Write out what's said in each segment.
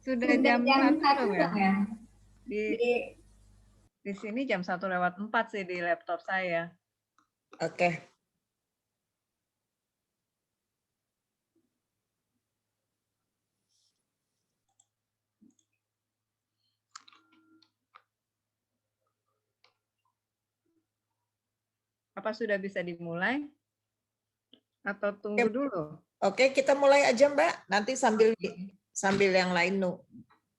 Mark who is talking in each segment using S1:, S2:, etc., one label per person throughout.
S1: Sudah jam 1 belum ya?
S2: ya?
S1: Di sini jam 1:04 sih di laptop saya.
S3: Oke.
S1: Apa sudah bisa dimulai? Atau tunggu dulu?
S3: Oke, kita mulai aja Mbak. Nanti sambil yang lain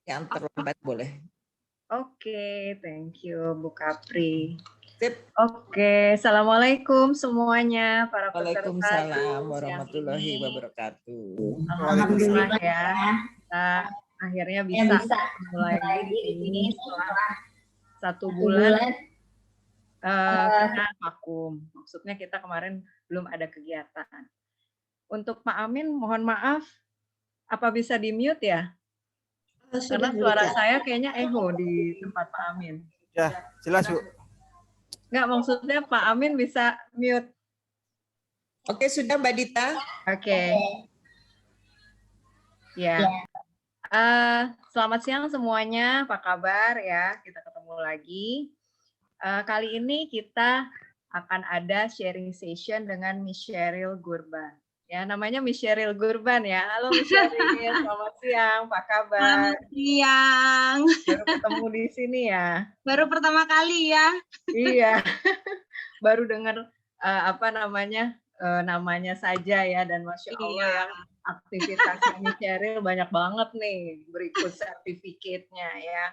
S3: yang terlambat boleh.
S1: Oke, thank you Bu Kapri.
S3: Sip.
S1: Oke, assalamualaikum semuanya para peserta.
S3: Waalaikumsalam warahmatullahi wabarakatuh.
S1: Alhamdulillah ya, kita akhirnya bisa mulai di sini setelah 1 bulan kita vakum. Maksudnya kita kemarin belum ada kegiatan. Untuk Pak Amin, mohon maaf, apa bisa di-mute ya? Karena suara saya kayaknya echo di tempat Pak Amin.
S4: Ya, jelas Bu.
S1: Enggak, maksudnya Pak Amin bisa mute.
S3: Oke, sudah Mbak Dita?
S1: Oke. Ya. Selamat siang semuanya, apa kabar ya? Kita ketemu lagi. Kali ini kita akan ada sharing session dengan Miss Sheryl Gurban. Ya, namanya Miss Sheryl Gurban ya. Halo Miss Sheryl, selamat siang, apa kabar?
S5: Selamat siang.
S1: Baru ketemu di sini ya?
S5: Baru pertama kali ya?
S1: Iya, baru dengar namanya saja ya, dan Masya Allah ya, aktivitasnya Miss Sheryl banyak banget nih, berikut sertifikatnya ya.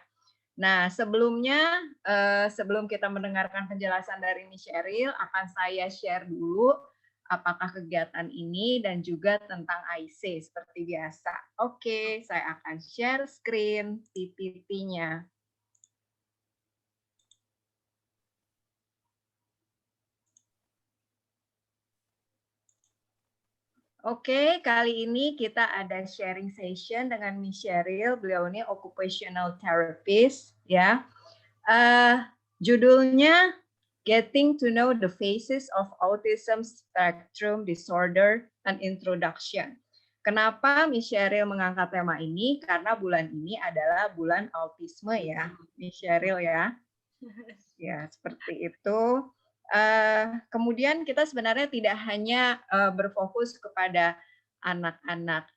S1: Nah, sebelum kita mendengarkan penjelasan dari Miss Sheryl, akan saya share dulu apakah kegiatan ini dan juga tentang IC seperti biasa. Oke, saya akan share screen PPT-nya. Oke, kali ini kita ada sharing session dengan Miss Sheryl. Beliau ini occupational therapist, ya. Judulnya Getting to Know the Phases of Autism Spectrum Disorder, an Introduction. Kenapa Miss Sheryl mengangkat tema ini? Karena bulan ini adalah bulan autisme ya, Miss Sheryl ya. Ya, seperti itu. Kemudian kita sebenarnya tidak hanya berfokus kepada anak-anak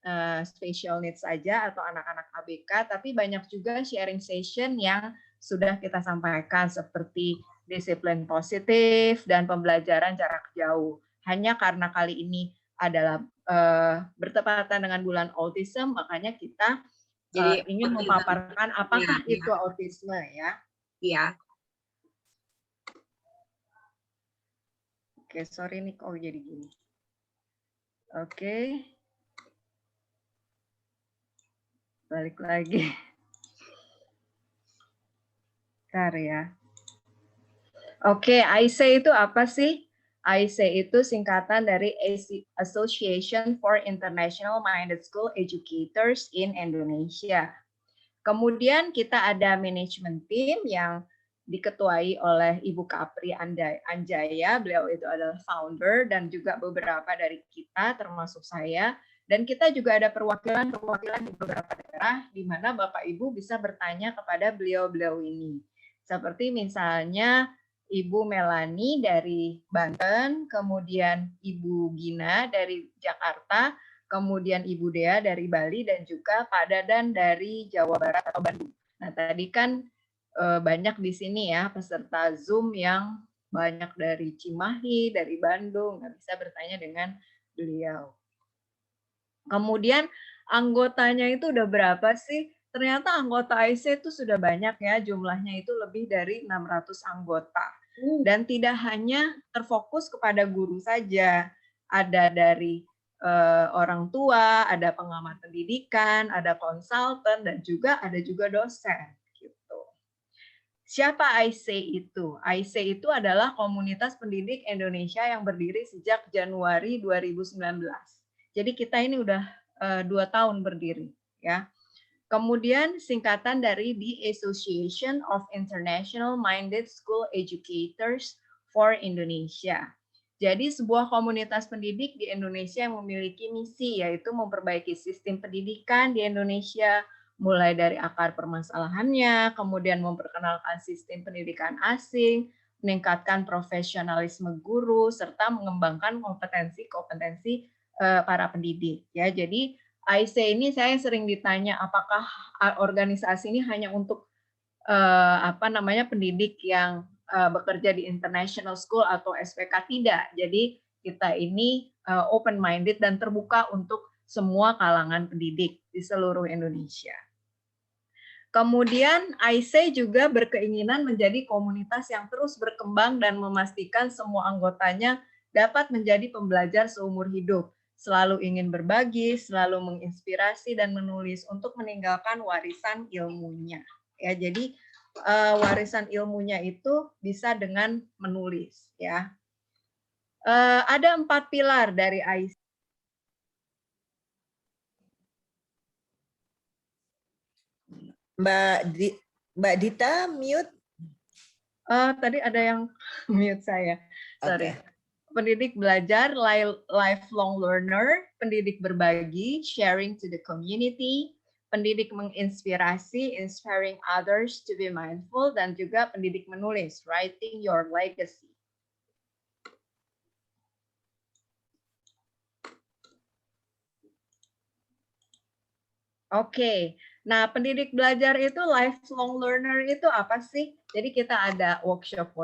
S1: special needs saja atau anak-anak ABK, tapi banyak juga sharing session yang sudah kita sampaikan seperti disiplin positif dan pembelajaran jarak jauh. Hanya karena kali ini adalah bertepatan dengan bulan autism, makanya kita ingin memaparkan apakah itu autisme ya.
S5: Iya.
S1: Oke, sorry nih kok jadi gini. Oke. Balik lagi. Bentar ya. Oke, IC itu apa sih? IC itu singkatan dari Association for International Minded School Educators in Indonesia. Kemudian kita ada management team yang diketuai oleh Ibu Kapri Anjaya, beliau itu adalah founder dan juga beberapa dari kita termasuk saya, dan kita juga ada perwakilan di beberapa daerah di mana Bapak Ibu bisa bertanya kepada beliau-beliau ini. Seperti misalnya Ibu Melani dari Banten, kemudian Ibu Gina dari Jakarta, kemudian Ibu Dea dari Bali, dan juga Pak Dadan dari Jawa Barat atau Bandung. Nah, tadi kan banyak di sini ya peserta Zoom yang banyak dari Cimahi, dari Bandung, nggak bisa bertanya dengan beliau. Kemudian anggotanya itu udah berapa sih? Ternyata anggota IC itu sudah banyak ya, jumlahnya itu lebih dari 600 anggota. Dan tidak hanya terfokus kepada guru saja, ada dari orang tua, ada pengamat pendidikan, ada konsultan, dan juga ada dosen. Siapa IC itu? IC itu adalah Komunitas Pendidik Indonesia yang berdiri sejak Januari 2019. Jadi kita ini udah 2 tahun berdiri, ya. Kemudian singkatan dari The Association of International Minded School Educators for Indonesia. Jadi sebuah komunitas pendidik di Indonesia yang memiliki misi yaitu memperbaiki sistem pendidikan di Indonesia, mulai dari akar permasalahannya, kemudian memperkenalkan sistem pendidikan asing, meningkatkan profesionalisme guru, serta mengembangkan kompetensi-kompetensi para pendidik. Ya, jadi IC ini saya sering ditanya apakah organisasi ini hanya untuk pendidik yang bekerja di international school atau SPK. Tidak. Jadi kita ini open minded dan terbuka untuk semua kalangan pendidik di seluruh Indonesia. Kemudian IC juga berkeinginan menjadi komunitas yang terus berkembang dan memastikan semua anggotanya dapat menjadi pembelajar seumur hidup, selalu ingin berbagi, selalu menginspirasi dan menulis untuk meninggalkan warisan ilmunya. Ya, jadi warisan ilmunya itu bisa dengan menulis. Ya, ada 4 pilar dari IC.
S3: Mbak Dita mute.
S1: Tadi ada yang mute saya. Sorry.
S3: Okay.
S1: Pendidik belajar, lifelong learner, pendidik berbagi, sharing to the community, pendidik menginspirasi, inspiring others to be mindful, dan juga pendidik menulis, writing your legacy. Oke, nah pendidik belajar itu lifelong learner itu apa sih? Jadi kita ada workshop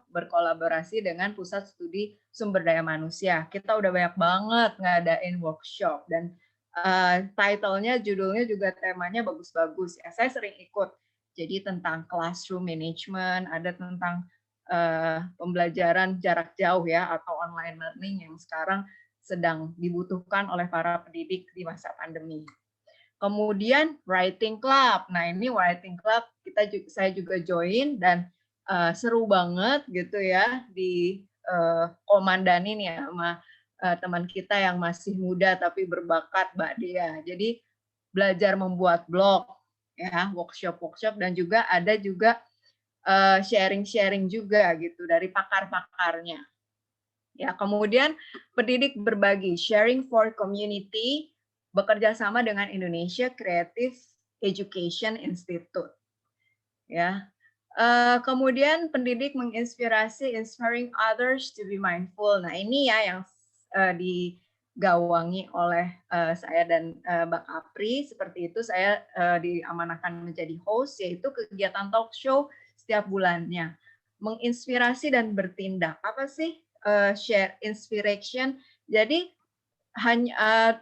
S1: berkolaborasi dengan Pusat Studi Sumber Daya Manusia. Kita udah banyak banget ngadain workshop dan title-nya, judulnya juga temanya bagus-bagus. Ya, saya sering ikut. Jadi tentang classroom management, ada tentang pembelajaran jarak jauh ya atau online learning yang sekarang sedang dibutuhkan oleh para pendidik di masa pandemi. Kemudian writing club. Nah, ini writing club saya juga join dan seru banget gitu ya di komandanin ya sama teman kita yang masih muda tapi berbakat, Mbak Dea. Jadi belajar membuat blog ya, workshop dan juga ada juga sharing-sharing juga gitu dari pakar-pakarnya. Ya, kemudian pendidik berbagi, sharing for community, bekerja sama dengan Indonesia Creative Education Institute. Ya, kemudian pendidik menginspirasi, inspiring others to be mindful. Nah ini ya yang digawangi oleh saya dan Mbak Apri. Seperti itu saya diamanahkan menjadi host, yaitu kegiatan talk show setiap bulannya. Menginspirasi dan bertindak. Apa sih share inspiration? Jadi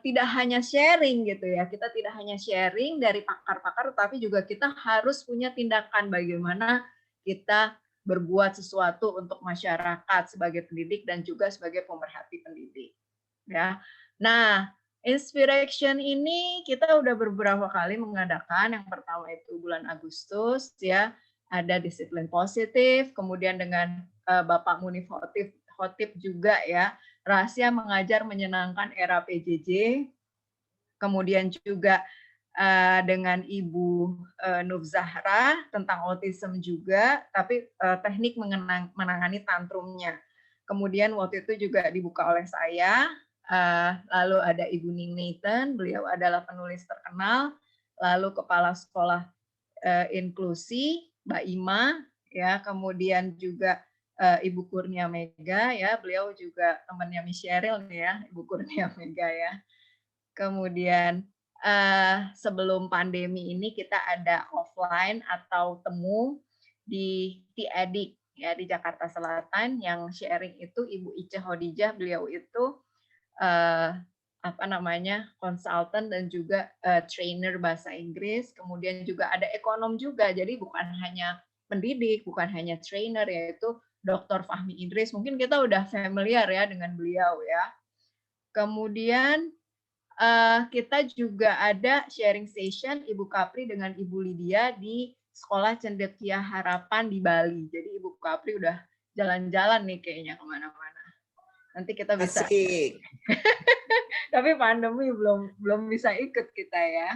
S1: tidak hanya sharing gitu ya, kita tidak hanya sharing dari pakar-pakar, tapi juga kita harus punya tindakan bagaimana kita berbuat sesuatu untuk masyarakat sebagai pendidik dan juga sebagai pemerhati pendidik. Ya, nah inspiration ini kita udah beberapa kali mengadakan. Yang pertama itu bulan Agustus ya, ada disiplin positif, kemudian dengan Bapak Munif Khotib juga ya, rahasia mengajar menyenangkan era PJJ, kemudian juga dengan Ibu Nur Zahra tentang autism juga, tapi teknik menangani tantrumnya. Kemudian waktu itu juga dibuka oleh saya, lalu ada Ibu Ning Nathan, beliau adalah penulis terkenal, lalu Kepala Sekolah Inklusi, Mbak Ima, ya, kemudian juga Ibu Kurnia Mega ya, beliau juga temannya Miss Sheryl nih ya, Ibu Kurnia Mega ya. Kemudian sebelum pandemi ini kita ada offline atau temu di TEDIC ya di Jakarta Selatan, yang sharing itu Ibu Ica Hodijah, beliau itu konsultan dan juga trainer bahasa Inggris. Kemudian juga ada ekonom juga, jadi bukan hanya pendidik, bukan hanya trainer, yaitu Dr. Fahmi Idris. Mungkin kita udah familiar ya dengan beliau ya. Kemudian kita juga ada sharing session Ibu Kapri dengan Ibu Lydia di Sekolah Cendekia Harapan di Bali. Jadi Ibu Kapri udah jalan-jalan nih kayaknya kemana-mana. Nanti kita bisa.
S3: Asik.
S1: Tapi pandemi belum bisa ikut kita ya.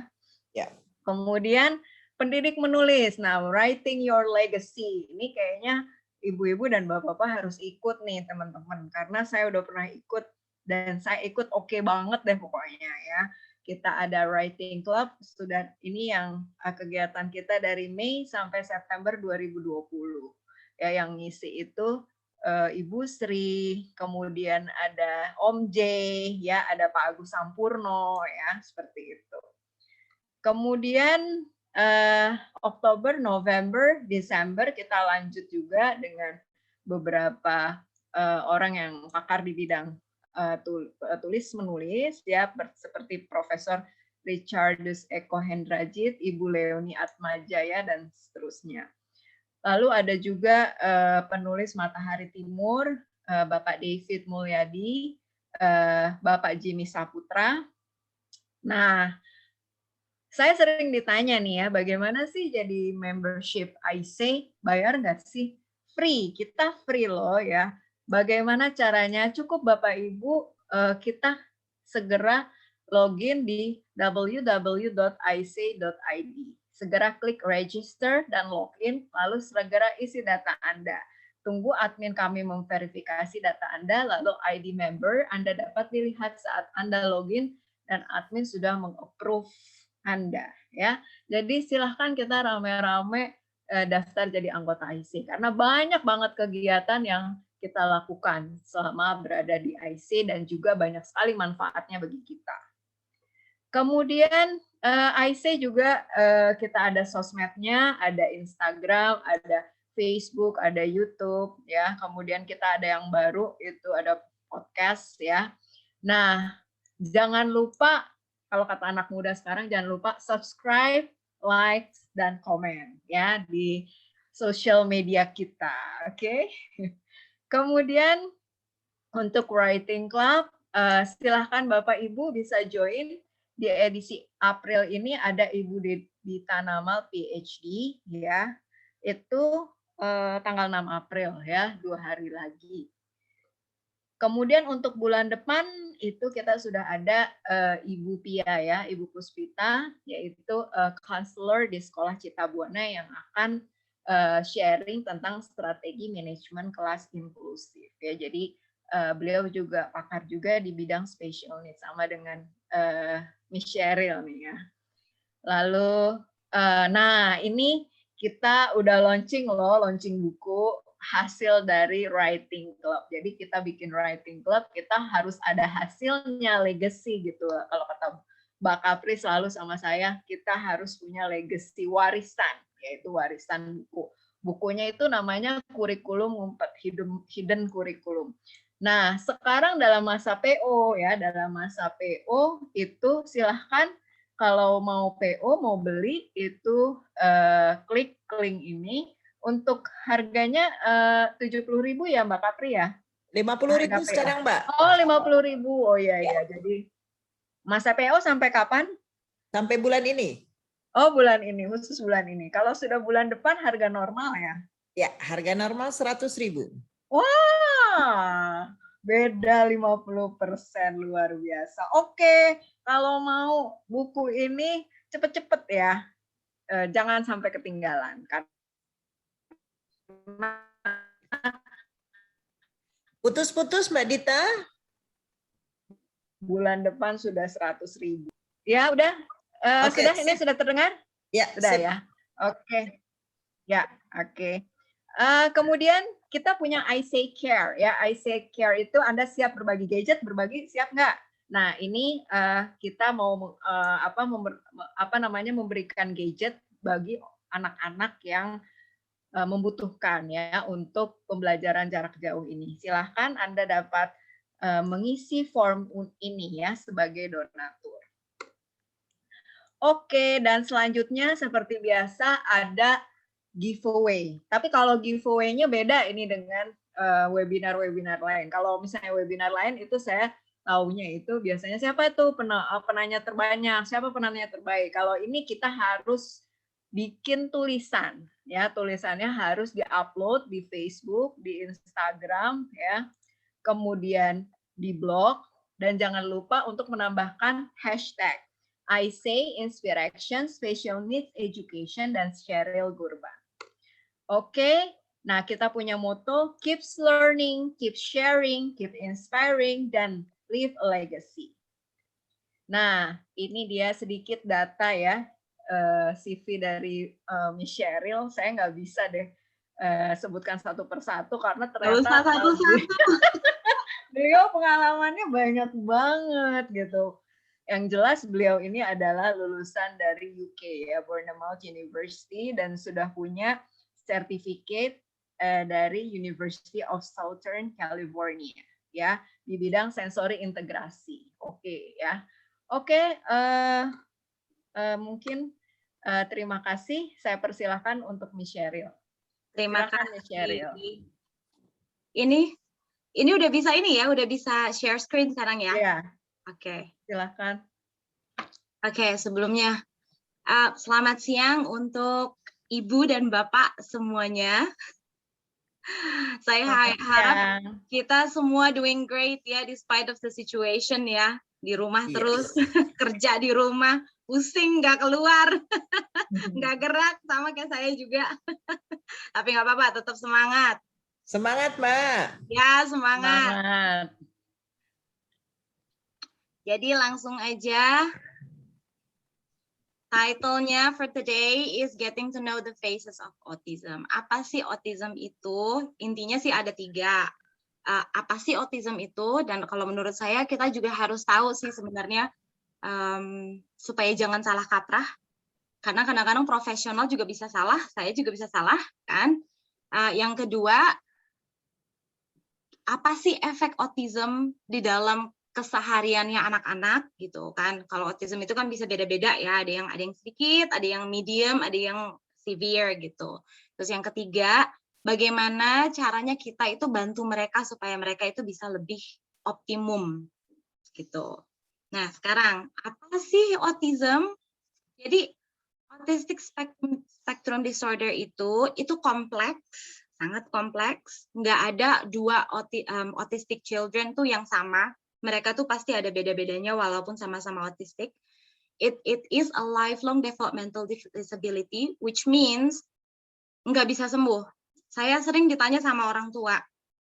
S3: Ya.
S1: Kemudian pendidik menulis. Nah, writing your legacy. Ini kayaknya ibu-ibu dan bapak-bapak harus ikut nih teman-teman, karena saya udah pernah ikut dan saya ikut oke banget deh pokoknya ya. kita ada writing club, sudah ini yang kegiatan kita dari Mei sampai September 2020. Ya, yang ngisi itu Ibu Sri, kemudian ada Om J, ya, ada Pak Agus Sampurno, ya, seperti itu. Kemudian Oktober, November, Desember kita lanjut juga dengan beberapa orang yang pakar di bidang tulis menulis, ya, seperti Profesor Richardus Eko Hendrajit, Ibu Leonie Atmajaya, dan seterusnya. Lalu ada juga penulis Matahari Timur, Bapak David Mulyadi, Bapak Jimmy Saputra. Nah, saya sering ditanya nih ya, bagaimana sih jadi membership IC? Bayar nggak sih? Free, kita free loh ya. Bagaimana caranya? Cukup Bapak Ibu, kita segera login di www.ic.id. Segera klik register dan login, lalu segera isi data Anda. Tunggu admin kami memverifikasi data Anda, lalu ID member Anda dapat dilihat saat Anda login dan admin sudah meng-approve Anda, ya. Jadi silahkan kita rame-rame daftar jadi anggota IC karena banyak banget kegiatan yang kita lakukan selama berada di IC dan juga banyak sekali manfaatnya bagi kita. Kemudian IC juga kita ada sosmednya, ada Instagram, ada Facebook, ada YouTube, ya. Kemudian kita ada yang baru itu ada podcast, ya. Nah, jangan lupa kalau kata anak muda sekarang jangan lupa subscribe, like, dan komen ya di sosial media kita, oke? Kemudian untuk writing club, silahkan Bapak Ibu bisa join di edisi April ini ada Ibu Dita Namal PhD ya, itu tanggal 6 April ya, 2 hari lagi. Kemudian untuk bulan depan itu kita sudah ada Ibu Pia ya, Ibu Puspita, yaitu counselor di Sekolah Cita Buana yang akan sharing tentang strategi manajemen kelas inklusif ya. Jadi beliau juga pakar juga di bidang special needs sama dengan Miss Sheryl nih ya. Lalu, nah ini kita udah launching loh, launching buku hasil dari writing club. Jadi kita bikin writing club, kita harus ada hasilnya, legacy gitu. Kalau kata Mbak Kapri selalu sama saya, kita harus punya legacy warisan, yaitu warisan buku. Bukunya itu namanya Kurikulum Ngumpet, Hidden Kurikulum. Nah, sekarang dalam masa PO ya, dalam masa PO itu silahkan kalau mau PO, mau beli itu klik link ini. Untuk harganya 70.000 ya Mbak Kapri ya?
S3: 50.000 sekarang Mbak.
S1: Oh 50.000, oh iya ya. Jadi masa PO sampai kapan?
S3: Sampai bulan ini.
S1: Oh bulan ini, khusus bulan ini. Kalau sudah bulan depan harga normal ya?
S3: Ya, harga normal 100.000.
S1: Wah, beda 50%, luar biasa. Oke, kalau mau buku ini cepet-cepet ya, jangan sampai ketinggalan.
S3: Putus-putus Mbak Dita.
S1: Bulan depan sudah 100.000. Ya udah,
S3: Oke,
S1: sudah ini sudah terdengar?
S3: Ya,
S1: sudah ya. Oke, ya oke. Kemudian kita punya IC Care ya. IC Care itu Anda siap berbagi gadget, berbagi siap nggak? Nah ini kita mau memberikan gadget bagi anak-anak yang membutuhkan ya untuk pembelajaran jarak jauh ini. Silahkan Anda dapat mengisi form ini ya sebagai donatur. Oke, dan selanjutnya seperti biasa ada giveaway. Tapi kalau giveaway-nya beda ini dengan webinar-webinar lain. Kalau misalnya webinar lain itu saya taunya itu biasanya siapa itu penanya terbanyak, siapa penanya terbaik. Kalau ini kita harus bikin tulisan ya, tulisannya harus diupload di Facebook, di Instagram ya, kemudian di blog, dan jangan lupa untuk menambahkan hashtag I say Inspiration Special Needs Education dan Sheryl Gurban. Oke, nah kita punya moto keeps learning, keep sharing, keep inspiring, dan leave a legacy. Nah, ini dia sedikit data ya, CV dari Miss Sheryl. Saya nggak bisa deh sebutkan satu persatu karena
S5: Gak usah
S1: ternyata
S5: satu-satu.
S1: beliau pengalamannya banyak banget gitu. Yang jelas beliau ini adalah lulusan dari UK ya, Bournemouth University, dan sudah punya sertifikat dari University of Southern California ya di bidang sensori integrasi. Oke ya. Oke, mungkin terima kasih. Saya persilahkan untuk Miss Sheryl.
S5: Terima
S1: Silakan Miss Sheryl.
S5: kasih. Ini udah bisa ini ya, udah bisa share screen sekarang ya.
S1: Ya,
S5: Oke.
S1: silakan.
S5: Oke, sebelumnya selamat siang untuk Ibu dan Bapak semuanya. Saya harap kita semua doing great ya, despite of the situation ya. Di rumah terus, kerja di rumah, pusing nggak keluar, nggak gerak, sama kayak saya juga. Tapi nggak apa-apa, tetap semangat.
S3: Semangat, Mbak.
S5: Ya, semangat.
S1: Semangat.
S5: Jadi langsung aja. Title-nya for today is Getting to Know the Phases of Autism. Apa sih autism itu? Intinya sih ada 3. Apa sih autism itu? Dan kalau menurut saya kita juga harus tahu sih sebenarnya supaya jangan salah kaprah. Karena kadang-kadang profesional juga bisa salah, saya juga bisa salah, kan? Yang kedua, apa sih efek autism di dalam kesehariannya anak-anak gitu kan? Kalau autism itu kan bisa beda-beda ya, ada yang sedikit, ada yang medium, ada yang severe gitu. Terus yang ketiga, bagaimana caranya kita itu bantu mereka supaya mereka itu bisa lebih optimum gitu. Nah, sekarang apa sih autism? Jadi autistic spectrum disorder itu kompleks, sangat kompleks. Nggak ada 2 autistic children tuh yang sama. Mereka tuh pasti ada beda-bedanya walaupun sama-sama autistic. It is a lifelong developmental disability, which means nggak bisa sembuh. Saya sering ditanya sama orang tua,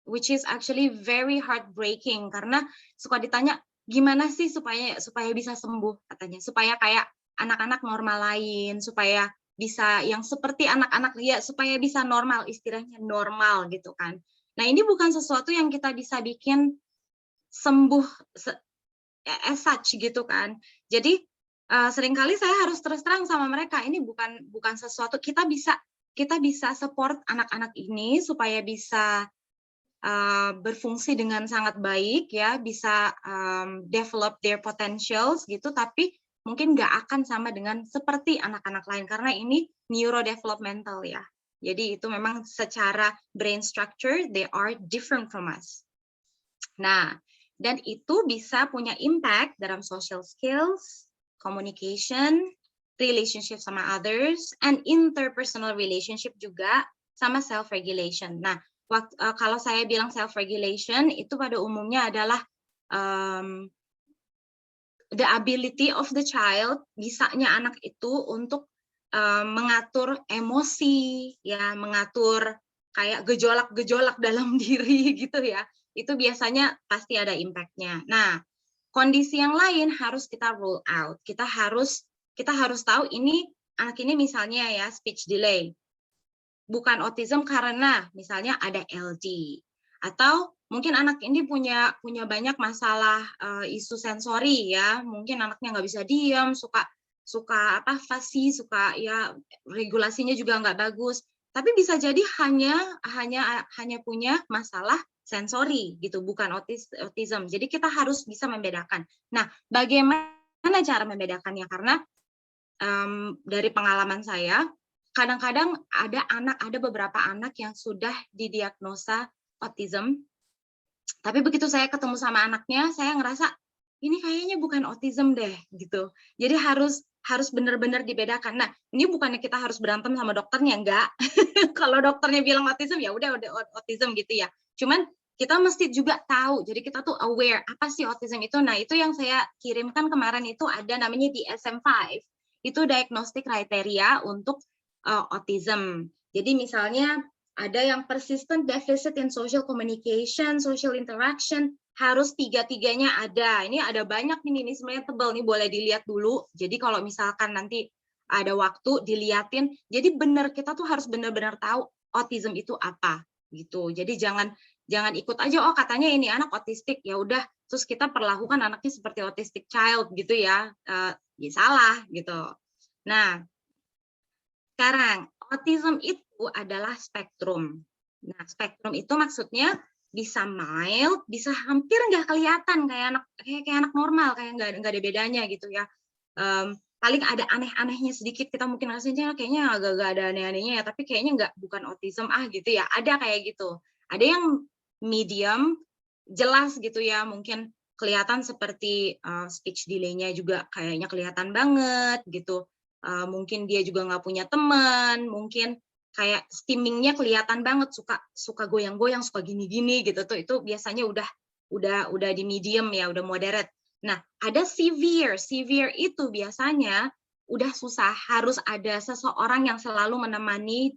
S5: which is actually very heartbreaking karena suka ditanya gimana sih supaya bisa sembuh katanya, supaya kayak anak-anak normal lain, supaya bisa yang seperti anak-anak dia, supaya bisa normal, istilahnya normal gitu kan. Nah ini bukan sesuatu yang kita bisa bikin sembuh as such gitu kan. Jadi seringkali saya harus terus terang sama mereka, ini bukan sesuatu kita bisa support anak-anak ini supaya bisa berfungsi dengan sangat baik ya, bisa develop their potentials gitu, tapi mungkin nggak akan sama dengan seperti anak-anak lain karena ini neurodevelopmental ya. Jadi itu memang secara brain structure they are different from us. Nah, dan itu bisa punya impact dalam social skills, communication, relationship sama others, and interpersonal relationship juga sama self-regulation. Nah, kalau saya bilang self-regulation itu pada umumnya adalah the ability of the child, bisanya anak itu untuk mengatur emosi, ya, mengatur kayak gejolak-gejolak dalam diri gitu ya. Itu biasanya pasti ada impact-nya. Nah, kondisi yang lain harus kita rule out. Kita harus tahu ini anak ini misalnya ya speech delay. Bukan autism karena misalnya ada LD atau mungkin anak ini punya banyak masalah isu sensori ya, mungkin anaknya nggak bisa diam, suka fussy, suka ya regulasinya juga nggak bagus, tapi bisa jadi hanya punya masalah sensori gitu, bukan autism. Jadi kita harus bisa membedakan. Nah, bagaimana cara membedakannya? Karena dari pengalaman saya, kadang-kadang ada beberapa anak yang sudah didiagnosa autism, tapi begitu saya ketemu sama anaknya, saya ngerasa ini kayaknya bukan autism deh gitu. Jadi harus benar-benar dibedakan. Nah, ini bukannya kita harus berantem sama dokternya, enggak. Kalau dokternya bilang autism ya udah autism gitu ya. Cuman kita mesti juga tahu. Jadi kita tuh aware apa sih autism itu. Nah, itu yang saya kirimkan kemarin itu ada namanya DSM-5. Itu diagnostic criteria untuk autism. Jadi misalnya ada yang persistent deficit in social communication, social interaction, harus tiga-tiganya ada. Ini ada banyak ini sebenarnya tebal nih, boleh dilihat dulu. Jadi kalau misalkan nanti ada waktu diliatin, jadi benar kita tuh harus benar-benar tahu autism itu apa gitu. Jadi jangan ikut aja, oh katanya ini anak autistik, ya udah terus kita perlakukan anaknya seperti autistic child gitu ya. Ya salah gitu. Nah, sekarang autism itu adalah spektrum. Nah, spektrum itu maksudnya bisa mild, bisa hampir nggak kelihatan kayak anak normal, kayak nggak ada bedanya gitu ya. Paling ada aneh-anehnya sedikit, kita mungkin rasanya kayaknya agak ada aneh-anehnya ya, tapi kayaknya bukan autism gitu ya. Ada kayak gitu. Ada yang medium, jelas gitu ya, mungkin kelihatan seperti speech delay-nya juga kayaknya kelihatan banget gitu. Mungkin dia juga nggak punya teman, mungkin kayak stimmingnya kelihatan banget, suka goyang-goyang, suka gini-gini gitu tuh, itu biasanya udah di medium ya, udah moderate. Nah, ada severe itu biasanya udah susah, harus ada seseorang yang selalu menemani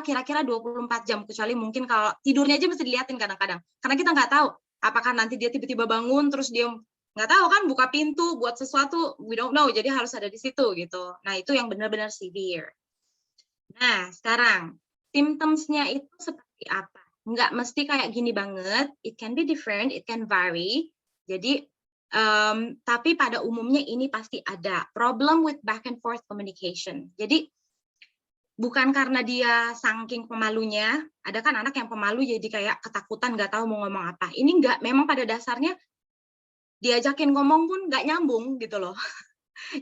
S5: kira-kira 24 jam, kecuali mungkin kalau tidurnya aja mesti dilihatin kadang-kadang, karena kita nggak tahu apakah nanti dia tiba-tiba bangun terus dia nggak tahu kan buka pintu buat sesuatu, we don't know, jadi harus ada di situ gitu. Nah, itu yang benar-benar severe. Nah, sekarang symptoms-nya itu seperti apa? Nggak mesti kayak gini banget, it can be different, it can vary. Jadi, tapi pada umumnya ini pasti ada problem with back and forth communication. Jadi, bukan karena dia saking pemalunya, ada kan anak yang pemalu jadi kayak ketakutan, nggak tahu mau ngomong apa. Ini nggak, memang pada dasarnya diajakin ngomong pun nggak nyambung gitu loh.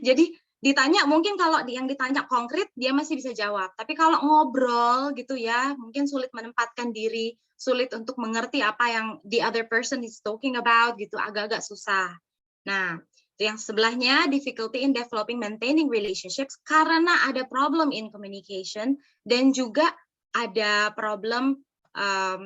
S5: Jadi, ditanya mungkin kalau yang ditanya konkret dia masih bisa jawab, tapi kalau ngobrol gitu ya mungkin sulit menempatkan diri, sulit untuk mengerti apa yang the other person is talking about gitu, agak-agak susah. Nah, yang sebelahnya difficulty in developing maintaining relationships karena ada problem in communication dan juga ada problem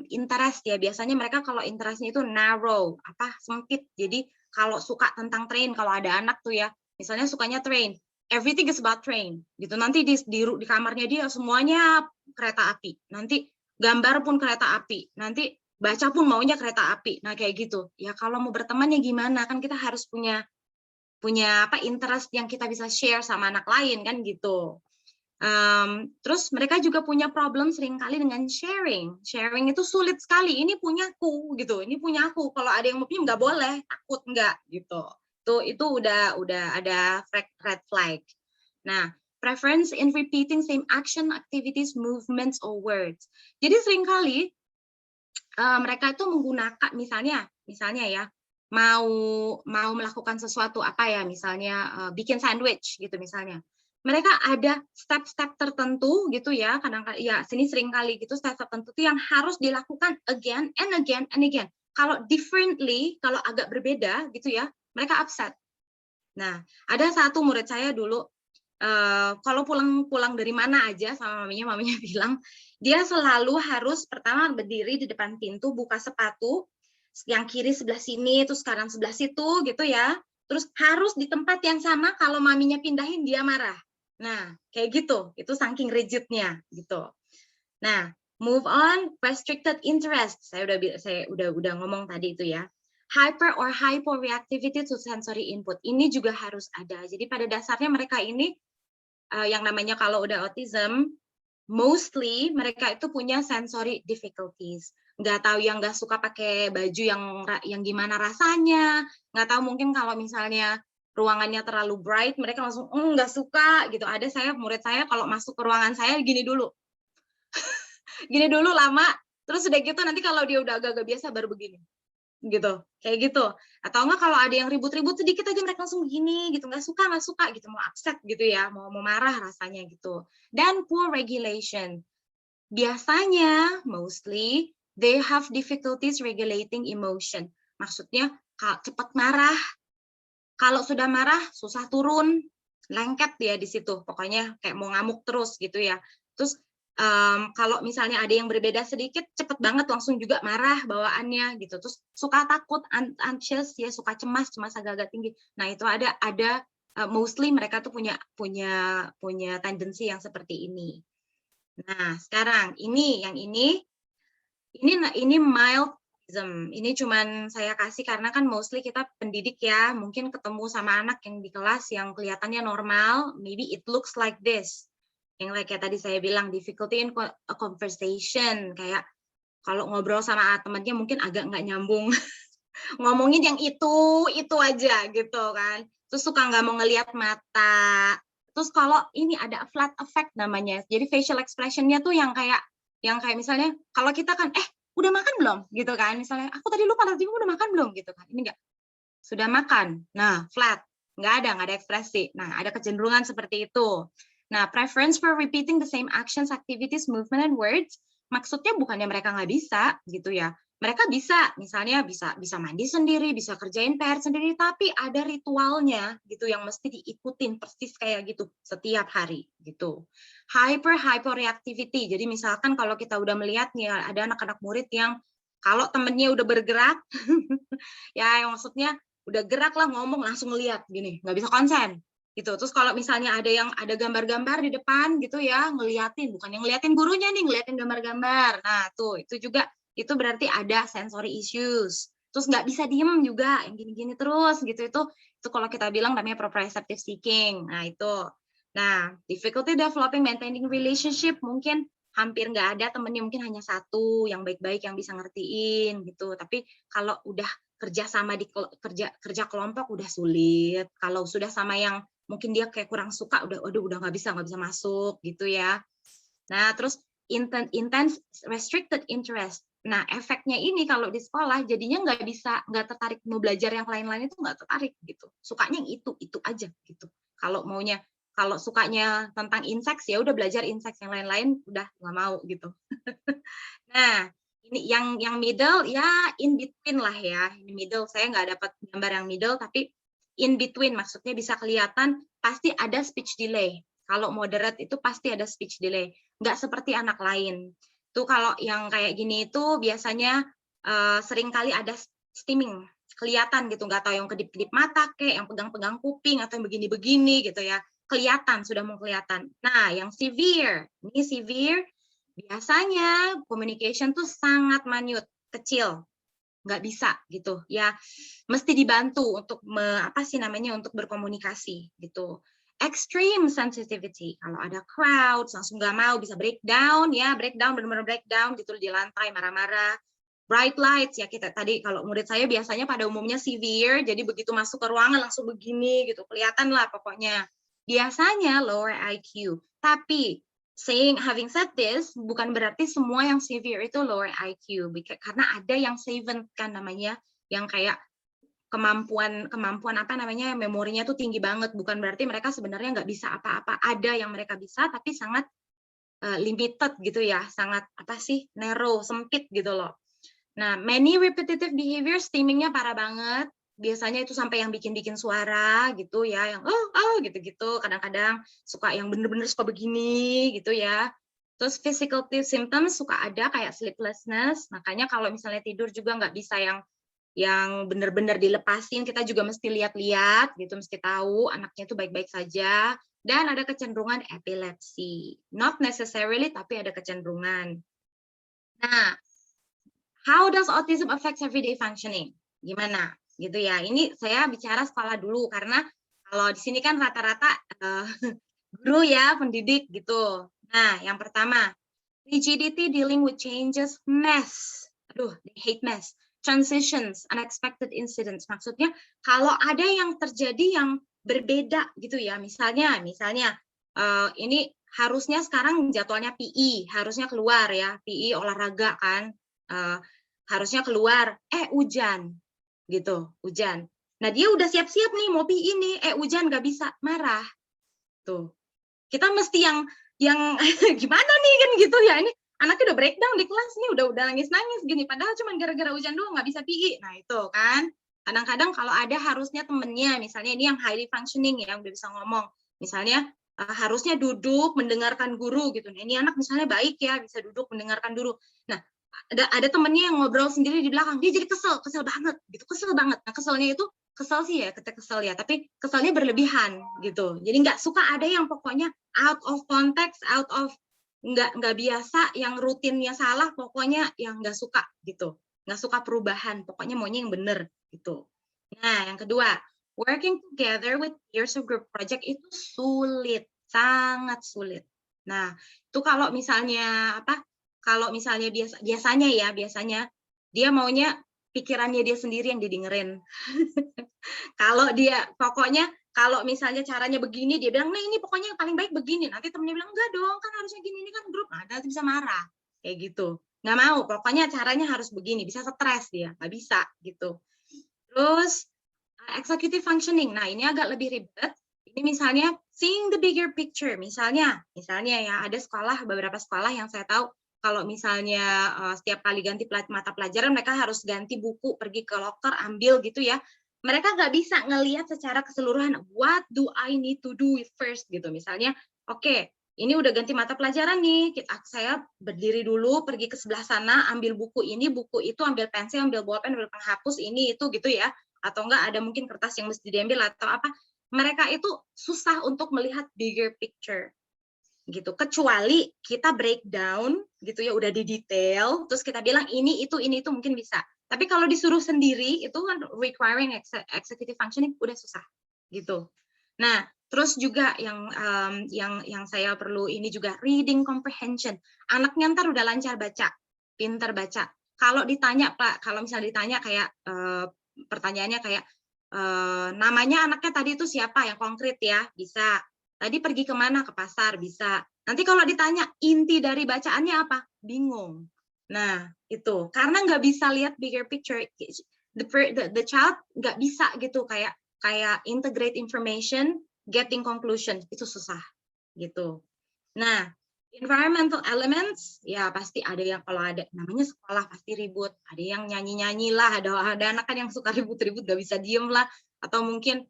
S5: interest ya. Biasanya mereka kalau interestnya itu narrow, sempit. Jadi kalau suka tentang train, kalau ada anak tuh ya misalnya sukanya train, everything is about train, gitu. Nanti di kamarnya dia semuanya kereta api, nanti gambar pun kereta api, nanti baca pun maunya kereta api. Nah kayak gitu. Ya kalau mau berteman ya gimana? Kan kita harus punya interest yang kita bisa share sama anak lain kan gitu. Terus mereka juga punya problem seringkali dengan sharing. Sharing itu sulit sekali. Ini punyaku gitu. Ini punyaku. Kalau ada yang mau pinjam nggak boleh, takut nggak gitu. Itu udah ada red flag. Nah, preference in repeating same action, activities, movements, or words. Jadi seringkali mereka itu menggunakan misalnya ya mau melakukan sesuatu misalnya bikin sandwich gitu misalnya. Mereka ada step-step tertentu gitu ya, kadang-kadang ya sini seringkali gitu step-step tertentu yang harus dilakukan again and again and again. Kalau differently, kalau agak berbeda gitu ya, mereka upset. Nah, ada satu murid saya dulu, kalau pulang dari mana aja sama maminya bilang, dia selalu harus pertama berdiri di depan pintu, buka sepatu, yang kiri sebelah sini, terus kanan sebelah situ gitu ya. Terus harus di tempat yang sama, kalau maminya pindahin dia marah. Nah, kayak gitu, itu saking rigidnya gitu. Nah, move on, restricted interest. Saya udah ngomong tadi itu ya. Hyper or hyporeactivity to sensory input. Ini juga harus ada. Jadi pada dasarnya mereka ini yang namanya kalau udah autism, mostly mereka itu punya sensory difficulties. Nggak tahu yang nggak suka pakai baju yang gimana rasanya. Nggak tahu mungkin kalau misalnya ruangannya terlalu bright, mereka langsung nggak suka gitu. Ada murid saya kalau masuk ke ruangan saya gini dulu. Gini dulu lama, terus udah gitu nanti kalau dia udah agak-agak biasa baru begini. Gitu, kayak gitu. Atau enggak kalau ada yang ribut-ribut sedikit aja mereka langsung begini gitu, nggak suka gitu, mau upset gitu ya, mau marah rasanya gitu. Dan poor regulation. Biasanya mostly they have difficulties regulating emotion. Maksudnya cepat marah. Kalau sudah marah susah turun, lengket dia di situ. Pokoknya kayak mau ngamuk terus gitu ya. Terus kalau misalnya ada yang berbeda sedikit, cepet banget langsung juga marah bawaannya gitu. Terus suka takut, anxious ya, suka cemas agak-agak tinggi. Nah itu ada mostly mereka tuh punya tendensi yang seperti ini. Nah sekarang ini mild autism. Ini cuman saya kasih karena kan mostly kita pendidik ya, mungkin ketemu sama anak yang di kelas yang kelihatannya normal, maybe it looks like this. Yang kayak tadi saya bilang, difficulty in a conversation, kayak kalau ngobrol sama temannya mungkin agak nggak nyambung. Ngomongin yang itu aja gitu kan. Terus suka nggak mau ngelihat mata. Terus kalau ini ada flat effect namanya. Jadi facial expression-nya tuh yang kayak misalnya kalau kita kan udah makan belum gitu kan. Misalnya aku tadi lupa tadi udah makan belum gitu kan. Ini enggak. Sudah makan. Nah, flat. Nggak ada ekspresi. Nah, ada kecenderungan seperti itu. Nah, preference for repeating the same actions, activities, movement, and words, maksudnya bukannya mereka nggak bisa gitu ya. Mereka bisa, misalnya bisa mandi sendiri, bisa kerjain PR sendiri, tapi ada ritualnya gitu yang mesti diikutin persis kayak gitu setiap hari gitu. Hyperreactivity. Jadi misalkan kalau kita udah melihat nih ada anak-anak murid yang kalau temennya udah bergerak, ya yang maksudnya udah gerak lah ngomong langsung ngeliat gini, nggak bisa konsen gitu. Terus kalau misalnya ada gambar-gambar di depan gitu ya, ngeliatin, bukan yang ngeliatin gurunya nih, ngeliatin gambar-gambar. Nah tuh itu juga itu berarti ada sensory issues. Terus nggak bisa diem juga, yang gini-gini terus gitu. Itu kalau kita bilang namanya proprioceptive seeking. Nah itu. Nah, difficulty developing maintaining relationship mungkin hampir nggak ada temennya, mungkin hanya satu yang baik-baik yang bisa ngertiin gitu. Tapi kalau udah kerja sama di kerja kelompok udah sulit. Kalau sudah sama yang mungkin dia kayak kurang suka, udah nggak bisa masuk gitu ya. Nah, terus intense restricted interest. Nah, efeknya ini kalau di sekolah jadinya nggak tertarik mau belajar yang lain-lain, itu nggak tertarik gitu. Sukanya yang itu aja gitu. Kalau sukanya tentang insects ya udah belajar insects, yang lain-lain udah nggak mau gitu. Nah, ini yang middle ya in between lah ya. Ini middle, saya nggak dapat gambar yang middle, tapi in between maksudnya bisa kelihatan pasti ada speech delay. Kalau moderate itu pasti ada speech delay. Nggak seperti anak lain. Tuh kalau yang kayak gini itu biasanya sering kali ada stimming, kelihatan gitu, nggak tahu yang kedip-kedip mata kayak yang pegang-pegang kuping atau yang begini-begini gitu ya. Kelihatan, sudah mau kelihatan. Nah, yang severe, ini severe biasanya communication tuh sangat minute, kecil, nggak bisa gitu ya, mesti dibantu untuk untuk berkomunikasi gitu. Extreme sensitivity, kalau ada crowd langsung nggak mau, bisa breakdown ya, benar-benar breakdown gitu di lantai, marah-marah. Bright lights ya, kita tadi kalau murid saya biasanya pada umumnya severe, jadi begitu masuk ke ruangan langsung begini gitu, kelihatan lah pokoknya. Biasanya lower IQ, tapi having said this, bukan berarti semua yang severe itu lower IQ, karena ada yang savant kan namanya, yang kayak kemampuan memorinya tuh tinggi banget, bukan berarti mereka sebenarnya nggak bisa apa-apa, ada yang mereka bisa tapi sangat limited gitu ya, sangat narrow, sempit gitu loh. Nah, many repetitive behavior, stimmingnya parah banget, biasanya itu sampai yang bikin suara gitu ya, yang gitu-gitu, kadang-kadang suka yang bener-bener suka begini gitu ya. Terus physical symptoms suka ada kayak sleeplessness, makanya kalau misalnya tidur juga nggak bisa yang benar-benar dilepasin, kita juga mesti lihat-lihat gitu, mesti tahu anaknya itu baik-baik saja, dan ada kecenderungan epilepsi. Not necessarily, tapi ada kecenderungan. Nah, how does autism affect everyday functioning? Gimana? Gitu ya. Ini saya bicara sekolah dulu, karena kalau di sini kan rata-rata guru ya, pendidik gitu. Nah, yang pertama, rigidity dealing with changes, mess. Aduh, they hate mess. Transitions, unexpected incidents. Maksudnya kalau ada yang terjadi yang berbeda gitu ya, misalnya ini harusnya sekarang jadwalnya PE, harusnya keluar ya, PE olahraga kan, harusnya keluar, hujan gitu, hujan. Nah dia udah siap-siap nih mau PE nih, hujan nggak bisa, marah. Tuh, kita mesti yang gimana nih kan gitu ya, ini anaknya udah breakdown di kelas nih, udah nangis-nangis gini, padahal cuma gara-gara hujan doang nggak bisa PE. Nah itu kan, kadang-kadang kalau ada harusnya temennya, misalnya ini yang highly functioning ya, udah bisa ngomong, misalnya harusnya duduk mendengarkan guru gitu. Nah ini anak misalnya baik ya, bisa duduk mendengarkan guru. Nah ada temennya yang ngobrol sendiri di belakang, dia jadi kesel banget gitu, kesel banget. Nah keselnya itu kesel sih ya, kita kesel ya, tapi keselnya berlebihan gitu. Jadi nggak suka ada yang pokoknya out of context, out of nggak biasa, yang rutinnya salah, pokoknya yang nggak suka gitu. nggak suka perubahan, pokoknya maunya yang bener gitu. Nah, yang kedua, working together with peers of group project itu sulit, sangat sulit. Nah, itu kalau misalnya biasanya dia maunya pikirannya dia sendiri yang didengerin. Kalau dia pokoknya kalau misalnya caranya begini, dia bilang, nah ini pokoknya yang paling baik begini. Nanti temennya bilang, enggak dong, kan harusnya gini, ini kan grup. Nah, nanti bisa marah. Kayak gitu. Nggak mau, pokoknya caranya harus begini. Bisa stres dia, nggak bisa gitu. Terus, executive functioning. Nah, ini agak lebih ribet. Ini misalnya, seeing the bigger picture. Misalnya ya, ada beberapa sekolah yang saya tahu, kalau misalnya setiap kali ganti mata pelajaran, mereka harus ganti buku, pergi ke loker, ambil gitu ya. Mereka nggak bisa ngelihat secara keseluruhan, what do I need to do first gitu. Misalnya, oke, ini udah ganti mata pelajaran nih, saya berdiri dulu, pergi ke sebelah sana, ambil buku ini, buku itu, ambil pensil, ambil bolpen, ambil penghapus, ini, itu gitu ya. Atau enggak ada mungkin kertas yang mesti diambil atau apa. Mereka itu susah untuk melihat bigger picture gitu, kecuali kita breakdown gitu ya, udah di detail, terus kita bilang ini itu mungkin bisa. Tapi kalau disuruh sendiri itu kan requiring executive functioning udah susah gitu. Nah, terus juga yang saya perlu ini juga reading comprehension. Anaknya ntar udah lancar baca, pintar baca. Kalau ditanya Pak, kalau misalnya ditanya kayak pertanyaannya kayak namanya anaknya tadi itu siapa yang konkret ya, bisa. Tadi pergi kemana? Ke pasar, bisa. Nanti kalau ditanya inti dari bacaannya apa? Bingung. Nah, itu. Karena nggak bisa lihat bigger picture. The child nggak bisa gitu, kayak integrate information, getting conclusion. Itu susah. Gitu. Nah, environmental elements, ya pasti ada yang, kalau ada, namanya sekolah pasti ribut. Ada yang nyanyi-nyanyi lah, ada anak kan yang suka ribut-ribut, nggak bisa diem lah. Atau mungkin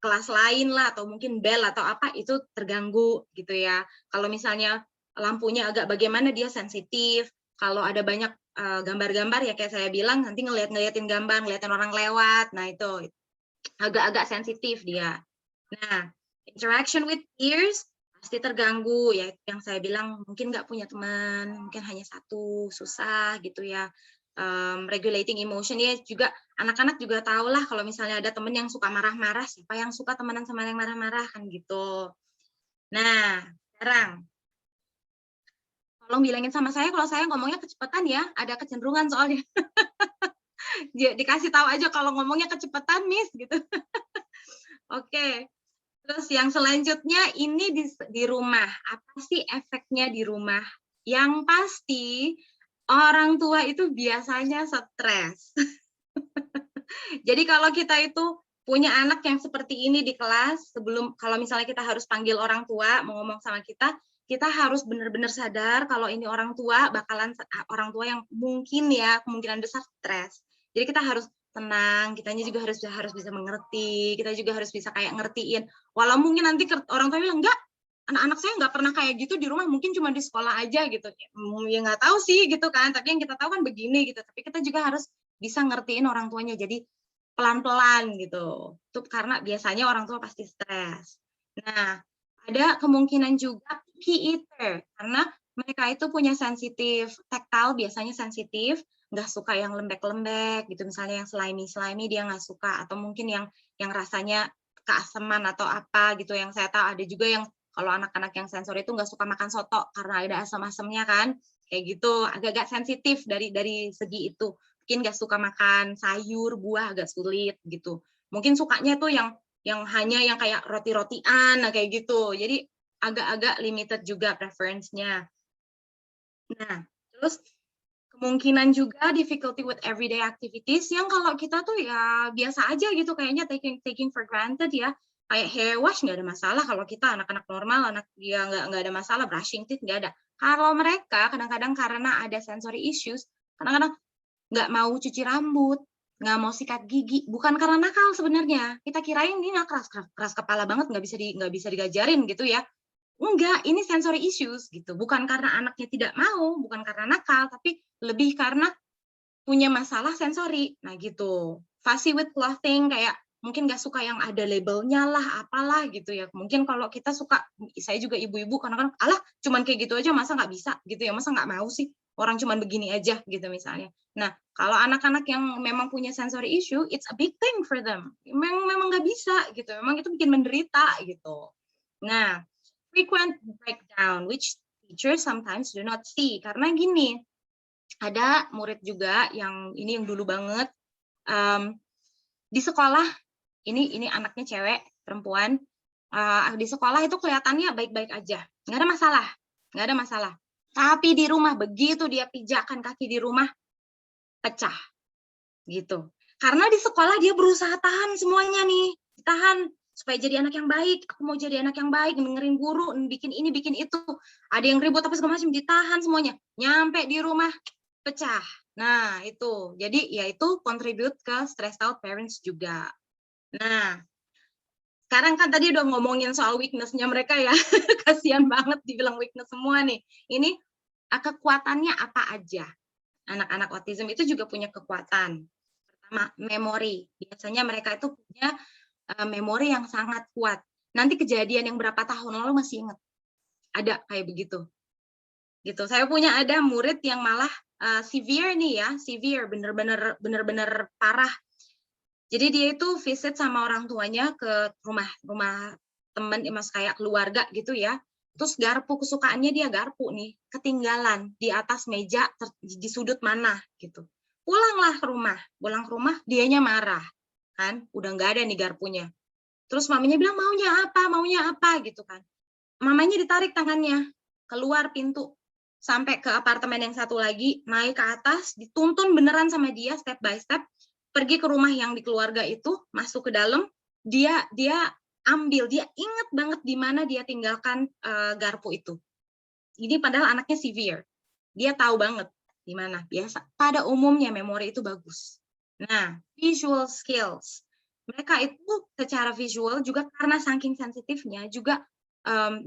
S5: kelas lain lah, atau mungkin bel atau apa, itu terganggu gitu ya. Kalau misalnya lampunya agak bagaimana, dia sensitif. Kalau ada banyak gambar-gambar ya kayak saya bilang, nanti ngeliatin gambar, ngeliatin orang lewat, nah itu agak-agak sensitif dia. Nah, interaction with peers pasti terganggu ya, yang saya bilang mungkin nggak punya teman, mungkin hanya satu, susah gitu ya. Regulating emotion ya, juga anak-anak juga tahu lah kalau misalnya ada temen yang suka marah-marah, siapa yang suka temenan sama yang marah-marah kan gitu. Nah, sekarang tolong bilangin sama saya kalau saya ngomongnya kecepatan ya, ada kecenderungan soalnya. Dikasih tahu aja kalau ngomongnya kecepatan, Miss gitu. Oke. Terus yang selanjutnya ini di rumah. Apa sih efeknya di rumah? Yang pasti orang tua itu biasanya stres. Jadi kalau kita itu punya anak yang seperti ini di kelas, kalau misalnya kita harus panggil orang tua mau ngomong sama kita harus benar-benar sadar kalau ini orang tua orang tua yang mungkin ya kemungkinan besar stres. Jadi kita harus tenang, kitanya juga harus bisa mengerti, kita juga harus bisa kayak ngertiin. Walau mungkin nanti orang tua bilang, enggak, anak-anak saya nggak pernah kayak gitu di rumah, mungkin cuma di sekolah aja gitu. Ya nggak tahu sih gitu kan, tapi yang kita tahu kan begini gitu. Tapi kita juga harus bisa ngertiin orang tuanya, jadi pelan-pelan gitu. Itu karena biasanya orang tua pasti stres. Nah, ada kemungkinan juga picky eater, karena mereka itu punya sensitif, taktil biasanya sensitif, nggak suka yang lembek-lembek gitu, misalnya yang slimy dia nggak suka, atau mungkin yang rasanya keaseman atau apa gitu. Yang saya tahu ada juga yang kalau anak-anak yang sensor itu nggak suka makan soto karena ada asam-asamnya kan, kayak gitu, agak-agak sensitif dari segi itu. Mungkin nggak suka makan sayur, buah, agak sulit gitu. Mungkin sukanya tuh yang hanya yang kayak roti-rotian, nah kayak gitu. Jadi agak-agak limited juga preference-nya. Nah, terus kemungkinan juga difficulty with everyday activities yang kalau kita tuh ya biasa aja gitu, kayaknya taking for granted ya. Kayak hair wash nggak ada masalah kalau kita anak-anak normal, anak dia nggak ada masalah, brushing teeth nggak ada. Kalau mereka kadang-kadang karena ada sensory issues, kadang-kadang nggak mau cuci rambut, nggak mau sikat gigi, bukan karena nakal sebenarnya. Kita kirain ini keras kepala banget, nggak bisa digajarin gitu ya. Enggak, ini sensory issues gitu. Bukan karena anaknya tidak mau, bukan karena nakal, tapi lebih karena punya masalah sensori. Nah gitu. Fussy with clothing, kayak mungkin nggak suka yang ada labelnya lah, apalah gitu ya. Mungkin kalau kita suka, saya juga ibu-ibu kadang-kadang, alah cuman kayak gitu aja masa nggak bisa gitu ya, masa nggak mau sih. orang cuman begini aja gitu misalnya. Nah, kalau anak-anak yang memang punya sensory issue, it's a big thing for them. Memang nggak bisa gitu, memang itu bikin menderita gitu. Nah, frequent breakdown, which teachers sometimes do not see, karena gini, ada murid juga yang ini yang dulu banget di sekolah, ini anaknya cewek, perempuan, di sekolah itu kelihatannya baik-baik aja, nggak ada masalah. Tapi di rumah begitu dia pijakan kaki di rumah, pecah gitu. Karena di sekolah dia berusaha tahan semuanya nih, tahan supaya jadi anak yang baik. Aku mau jadi anak yang baik, dengerin guru, bikin ini, bikin itu. Ada yang ribut apa segala macam, ditahan semuanya. Nyampe di rumah pecah. Nah, itu. Jadi ya itu contribute ke stressed out parents juga. Nah, sekarang kan tadi udah ngomongin soal weakness-nya mereka ya. Kasihan banget dibilang weakness semua nih. Ini kekuatannya apa aja? Anak-anak autism itu juga punya kekuatan. Pertama, memori. Biasanya mereka itu punya memori yang sangat kuat. Nanti kejadian yang berapa tahun lalu masih ingat. Ada kayak begitu. Gitu. Saya punya ada murid yang malah severe nih ya, severe, bener-bener parah. Jadi dia itu visit sama orang tuanya ke rumah teman, mas kayak keluarga gitu ya. Terus garpu kesukaannya dia garpu nih, ketinggalan di atas meja di sudut mana gitu. Pulang ke rumah dianya marah kan, udah nggak ada nih garpunya. Terus mamanya bilang maunya apa gitu kan. Mamanya ditarik tangannya keluar pintu sampai ke apartemen yang satu lagi, naik ke atas, dituntun beneran sama dia step by step, pergi ke rumah yang di keluarga itu, masuk ke dalam, dia ambil, dia ingat banget di mana dia tinggalkan garpu itu. Ini padahal anaknya severe. Dia tahu banget di mana. Biasa. Pada umumnya memori itu bagus. Nah, visual skills. Mereka itu secara visual juga karena saking sensitifnya juga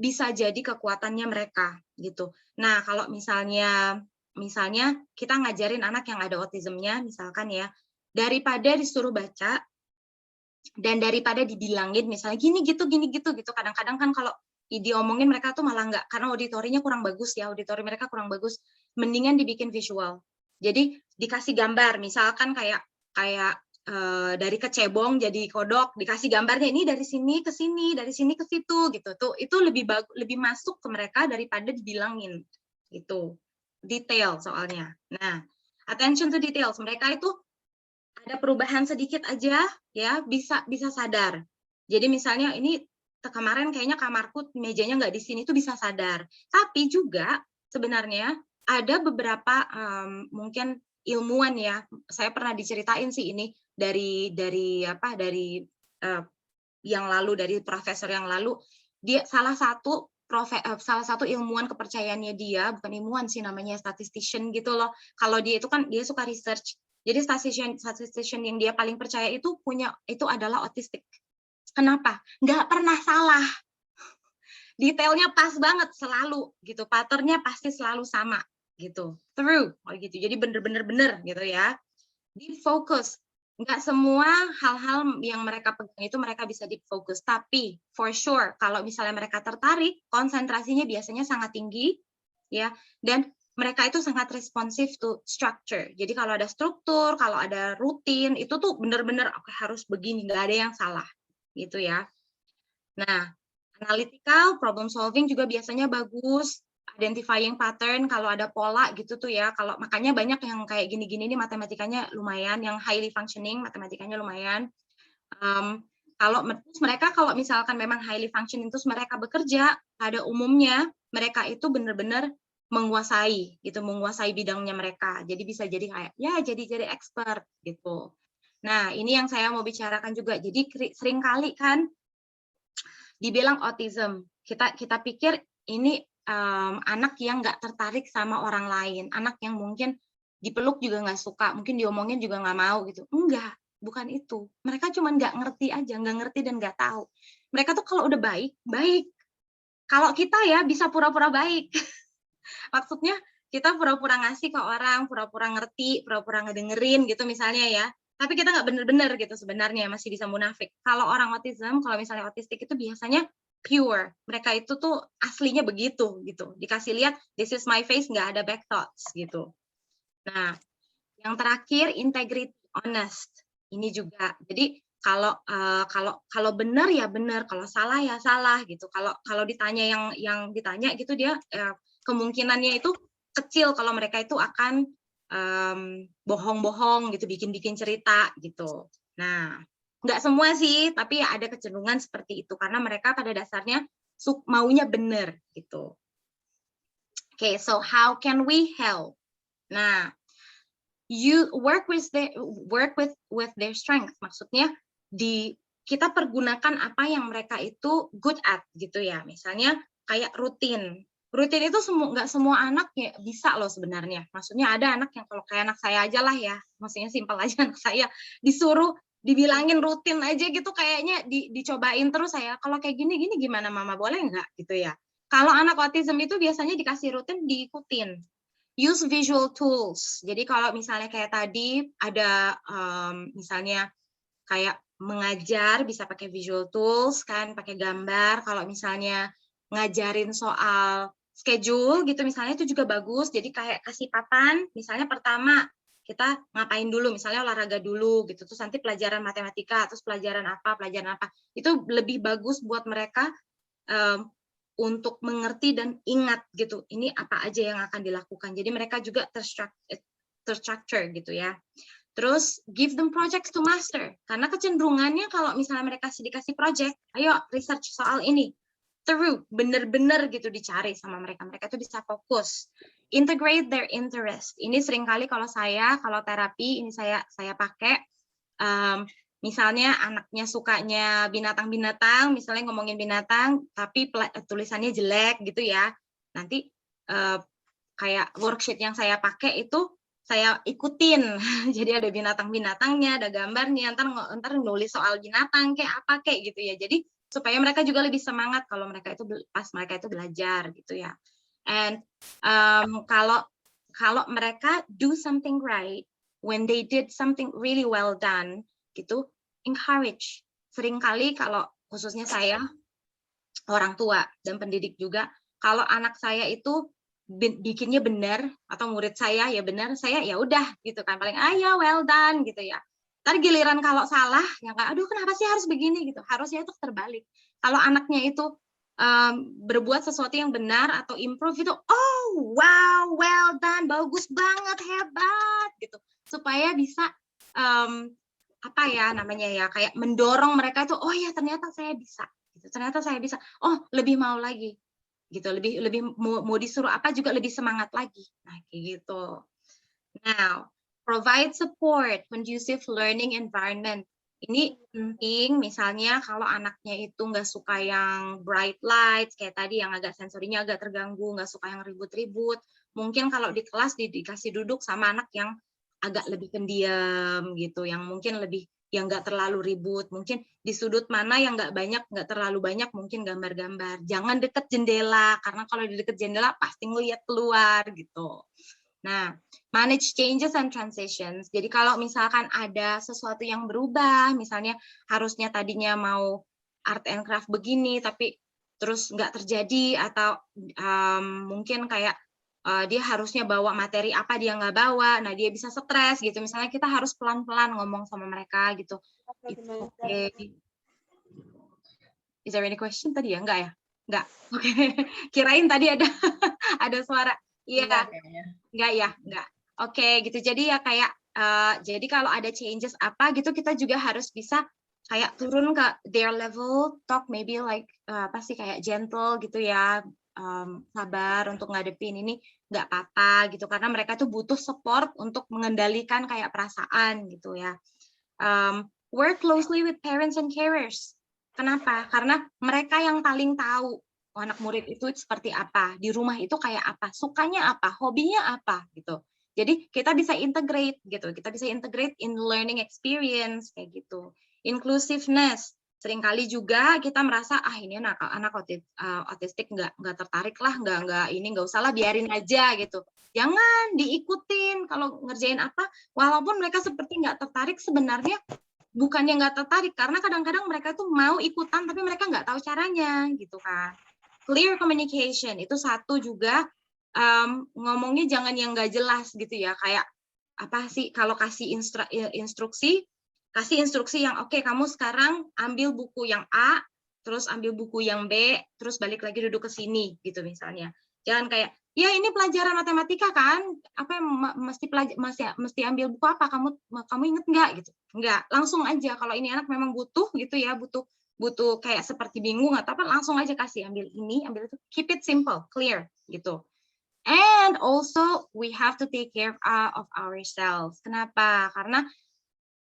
S5: bisa jadi kekuatannya mereka gitu. Nah, kalau misalnya kita ngajarin anak yang ada autismnya, misalkan ya, daripada disuruh baca dan daripada dibilangin misalnya gini gitu, kadang-kadang kan kalau diomongin mereka tuh malah enggak, karena auditorinya kurang bagus ya, auditori mereka kurang bagus, mendingan dibikin visual. Jadi dikasih gambar, misalkan kayak dari kecebong jadi kodok, dikasih gambarnya ini dari sini ke sini, dari sini ke situ gitu. Tuh itu lebih masuk ke mereka daripada dibilangin. Gitu. Detail soalnya. Nah, attention to details. Mereka itu ada perubahan sedikit aja ya bisa sadar. Jadi misalnya ini kemarin kayaknya kamarku mejanya nggak di sini, itu bisa sadar. Tapi juga sebenarnya ada beberapa mungkin ilmuwan ya, saya pernah diceritain sih ini dari yang lalu, dari profesor yang lalu, dia salah satu ilmuwan kepercayaannya dia, bukan ilmuwan sih namanya, statistician gitu loh. Kalau dia itu kan dia suka research. Jadi statistician yang dia paling percaya itu adalah autistik. Kenapa? Nggak pernah salah. Detailnya pas banget selalu gitu, patternnya pasti selalu sama gitu, through gitu. Jadi bener gitu ya. Deep focus, nggak semua hal-hal yang mereka pegang itu mereka bisa deep focus, tapi for sure kalau misalnya mereka tertarik, konsentrasinya biasanya sangat tinggi ya, dan mereka itu sangat responsif to structure. Jadi kalau ada struktur, kalau ada rutin, itu tuh bener-bener harus begini, nggak ada yang salah gitu ya. Nah, analytical, problem solving juga biasanya bagus, identifying pattern kalau ada pola gitu tuh ya. Kalau makanya banyak yang kayak gini-gini nih matematikanya lumayan, yang highly functioning matematikanya lumayan. Kalau misalkan memang highly functioning terus mereka bekerja, pada umumnya mereka itu benar-benar menguasai bidangnya mereka. Jadi bisa jadi kayak ya jadi expert gitu. Nah, ini yang saya mau bicarakan juga. Jadi seringkali kan dibilang autism, kita pikir ini anak yang nggak tertarik sama orang lain, anak yang mungkin dipeluk juga nggak suka, mungkin diomongin juga nggak mau gitu. Enggak, bukan itu. Mereka cuma nggak ngerti aja, nggak ngerti dan nggak tahu. Mereka tuh kalau udah baik. Kalau kita ya bisa pura-pura baik. Maksudnya kita pura-pura ngasih ke orang, pura-pura ngerti, pura-pura ngedengerin gitu misalnya ya. Tapi kita nggak bener-bener gitu sebenarnya, masih bisa munafik. Kalau orang autism, kalau misalnya autistik itu biasanya pure. Mereka itu tuh aslinya begitu gitu. Dikasih lihat, this is my face, nggak ada back thoughts gitu. Nah, yang terakhir integrity, honest. Ini juga. Jadi kalau benar ya benar, kalau salah ya salah gitu. Kalau ditanya yang ditanya gitu dia kemungkinannya itu kecil kalau mereka itu akan bohong-bohong gitu, bikin-bikin cerita gitu. Nah, nggak semua sih, tapi ada kecenderungan seperti itu karena mereka pada dasarnya maunya benar gitu. Okay, so how can we help? Nah, you work with their strength. Maksudnya kita pergunakan apa yang mereka itu good at gitu ya. Misalnya kayak rutin. Rutin itu nggak semua anak ya bisa loh sebenarnya. Maksudnya ada anak yang kalau kayak anak saya aja lah ya. Maksudnya simpel aja anak saya disuruh dibilangin rutin aja gitu kayaknya dicobain terus saya. Kalau kayak gini gimana mama boleh nggak gitu ya. Kalau anak autism itu biasanya dikasih rutin diikutin. Use visual tools. Jadi kalau misalnya kayak tadi ada misalnya kayak mengajar bisa pakai visual tools kan, pakai gambar. Kalau misalnya ngajarin soal schedule gitu misalnya itu juga bagus. Jadi kayak kasih papan, misalnya pertama kita ngapain dulu, misalnya olahraga dulu gitu. Terus nanti pelajaran matematika, terus pelajaran apa. Itu lebih bagus buat mereka untuk mengerti dan ingat gitu, ini apa aja yang akan dilakukan. Jadi mereka juga terstructure gitu ya. Terus give them projects to master. Karena kecenderungannya kalau misalnya mereka dikasih project, ayo research soal ini. Thorough, bener-bener gitu dicari sama mereka. Mereka tuh bisa fokus. Integrate their interest. Ini seringkali kalau terapi ini saya pakai. Misalnya anaknya sukanya binatang-binatang, misalnya ngomongin binatang, tapi tulisannya jelek gitu ya. Nanti kayak worksheet yang saya pakai itu saya ikutin. Jadi ada binatang-binatangnya, ada gambarnya, ntar nulis soal binatang kayak apa kayak gitu ya. Jadi supaya mereka juga lebih semangat kalau mereka itu pas mereka itu belajar gitu ya. And kalau mereka do something right, when they did something really well done, gitu, encourage. Seringkali kalau khususnya saya orang tua dan pendidik juga, kalau anak saya itu bikinnya benar atau murid saya ya benar, saya ya udah gitu kan paling ya well done gitu ya. Ntar giliran kalau salah yang aduh kenapa sih harus begini gitu, harusnya itu terbalik. Kalau anaknya itu berbuat sesuatu yang benar atau improve itu oh wow well done, bagus banget, hebat gitu, supaya bisa apa ya namanya ya kayak mendorong mereka itu oh ya ternyata saya bisa gitu, ternyata saya bisa, oh lebih mau lagi gitu, lebih mau disuruh apa juga lebih semangat lagi. Nah kayak gitu. Now provide support conducive learning environment. Ini penting, misalnya kalau anaknya itu nggak suka yang bright lights kayak tadi yang agak sensorinya agak terganggu, nggak suka yang ribut-ribut, mungkin kalau di kelas dikasih duduk sama anak yang agak lebih pendiam gitu, yang mungkin lebih yang nggak terlalu ribut, mungkin di sudut mana yang nggak terlalu banyak mungkin gambar-gambar. Jangan deket jendela karena kalau di deket jendela pasti ngeliat keluar gitu. Nah, manage changes and transitions. Jadi kalau misalkan ada sesuatu yang berubah, misalnya harusnya tadinya mau art and craft begini, tapi terus nggak terjadi, atau mungkin kayak dia harusnya bawa materi apa dia nggak bawa, nah dia bisa stres gitu. Misalnya kita harus pelan-pelan ngomong sama mereka gitu. Okay. Is there any question tadi ya? Enggak ya? Enggak. Oke. Kirain tadi ada suara. Iya. Enggak ya? Enggak. Oke, gitu. Jadi ya kayak jadi kalau ada changes apa gitu kita juga harus bisa kayak turun ke their level, talk maybe like pasti kayak gentle gitu ya. Sabar untuk ngadepin ini, nggak apa-apa gitu, karena mereka tuh butuh support untuk mengendalikan kayak perasaan gitu ya. Work closely with parents and carers. Kenapa? Karena mereka yang paling tahu anak murid itu seperti apa, di rumah itu kayak apa, sukanya apa, hobinya apa gitu. Jadi kita bisa integrate gitu, kita bisa integrate in learning experience kayak gitu. Inclusiveness. Seringkali juga kita merasa ini anak autistik nggak tertarik lah, nggak usah lah, biarin aja gitu. Jangan diikutin kalau ngerjain apa, walaupun mereka seperti nggak tertarik, sebenarnya bukannya nggak tertarik, karena kadang-kadang mereka tuh mau ikutan tapi mereka nggak tahu caranya gitu kan. Clear communication itu satu juga, ngomongnya jangan yang nggak jelas gitu ya, kayak apa sih kalau kasih instruksi, kasih instruksi yang oke, kamu sekarang ambil buku yang A, terus ambil buku yang B, terus balik lagi duduk ke sini gitu misalnya. Jangan kayak, ya ini pelajaran matematika kan, apa mesti ambil buku apa, kamu inget nggak gitu. Nggak, langsung aja kalau ini anak memang butuh gitu ya, butuh kayak seperti bingung atau apa, langsung aja kasih ambil ini, ambil itu, keep it simple, clear gitu. And also we have to take care of ourselves. Kenapa? Karena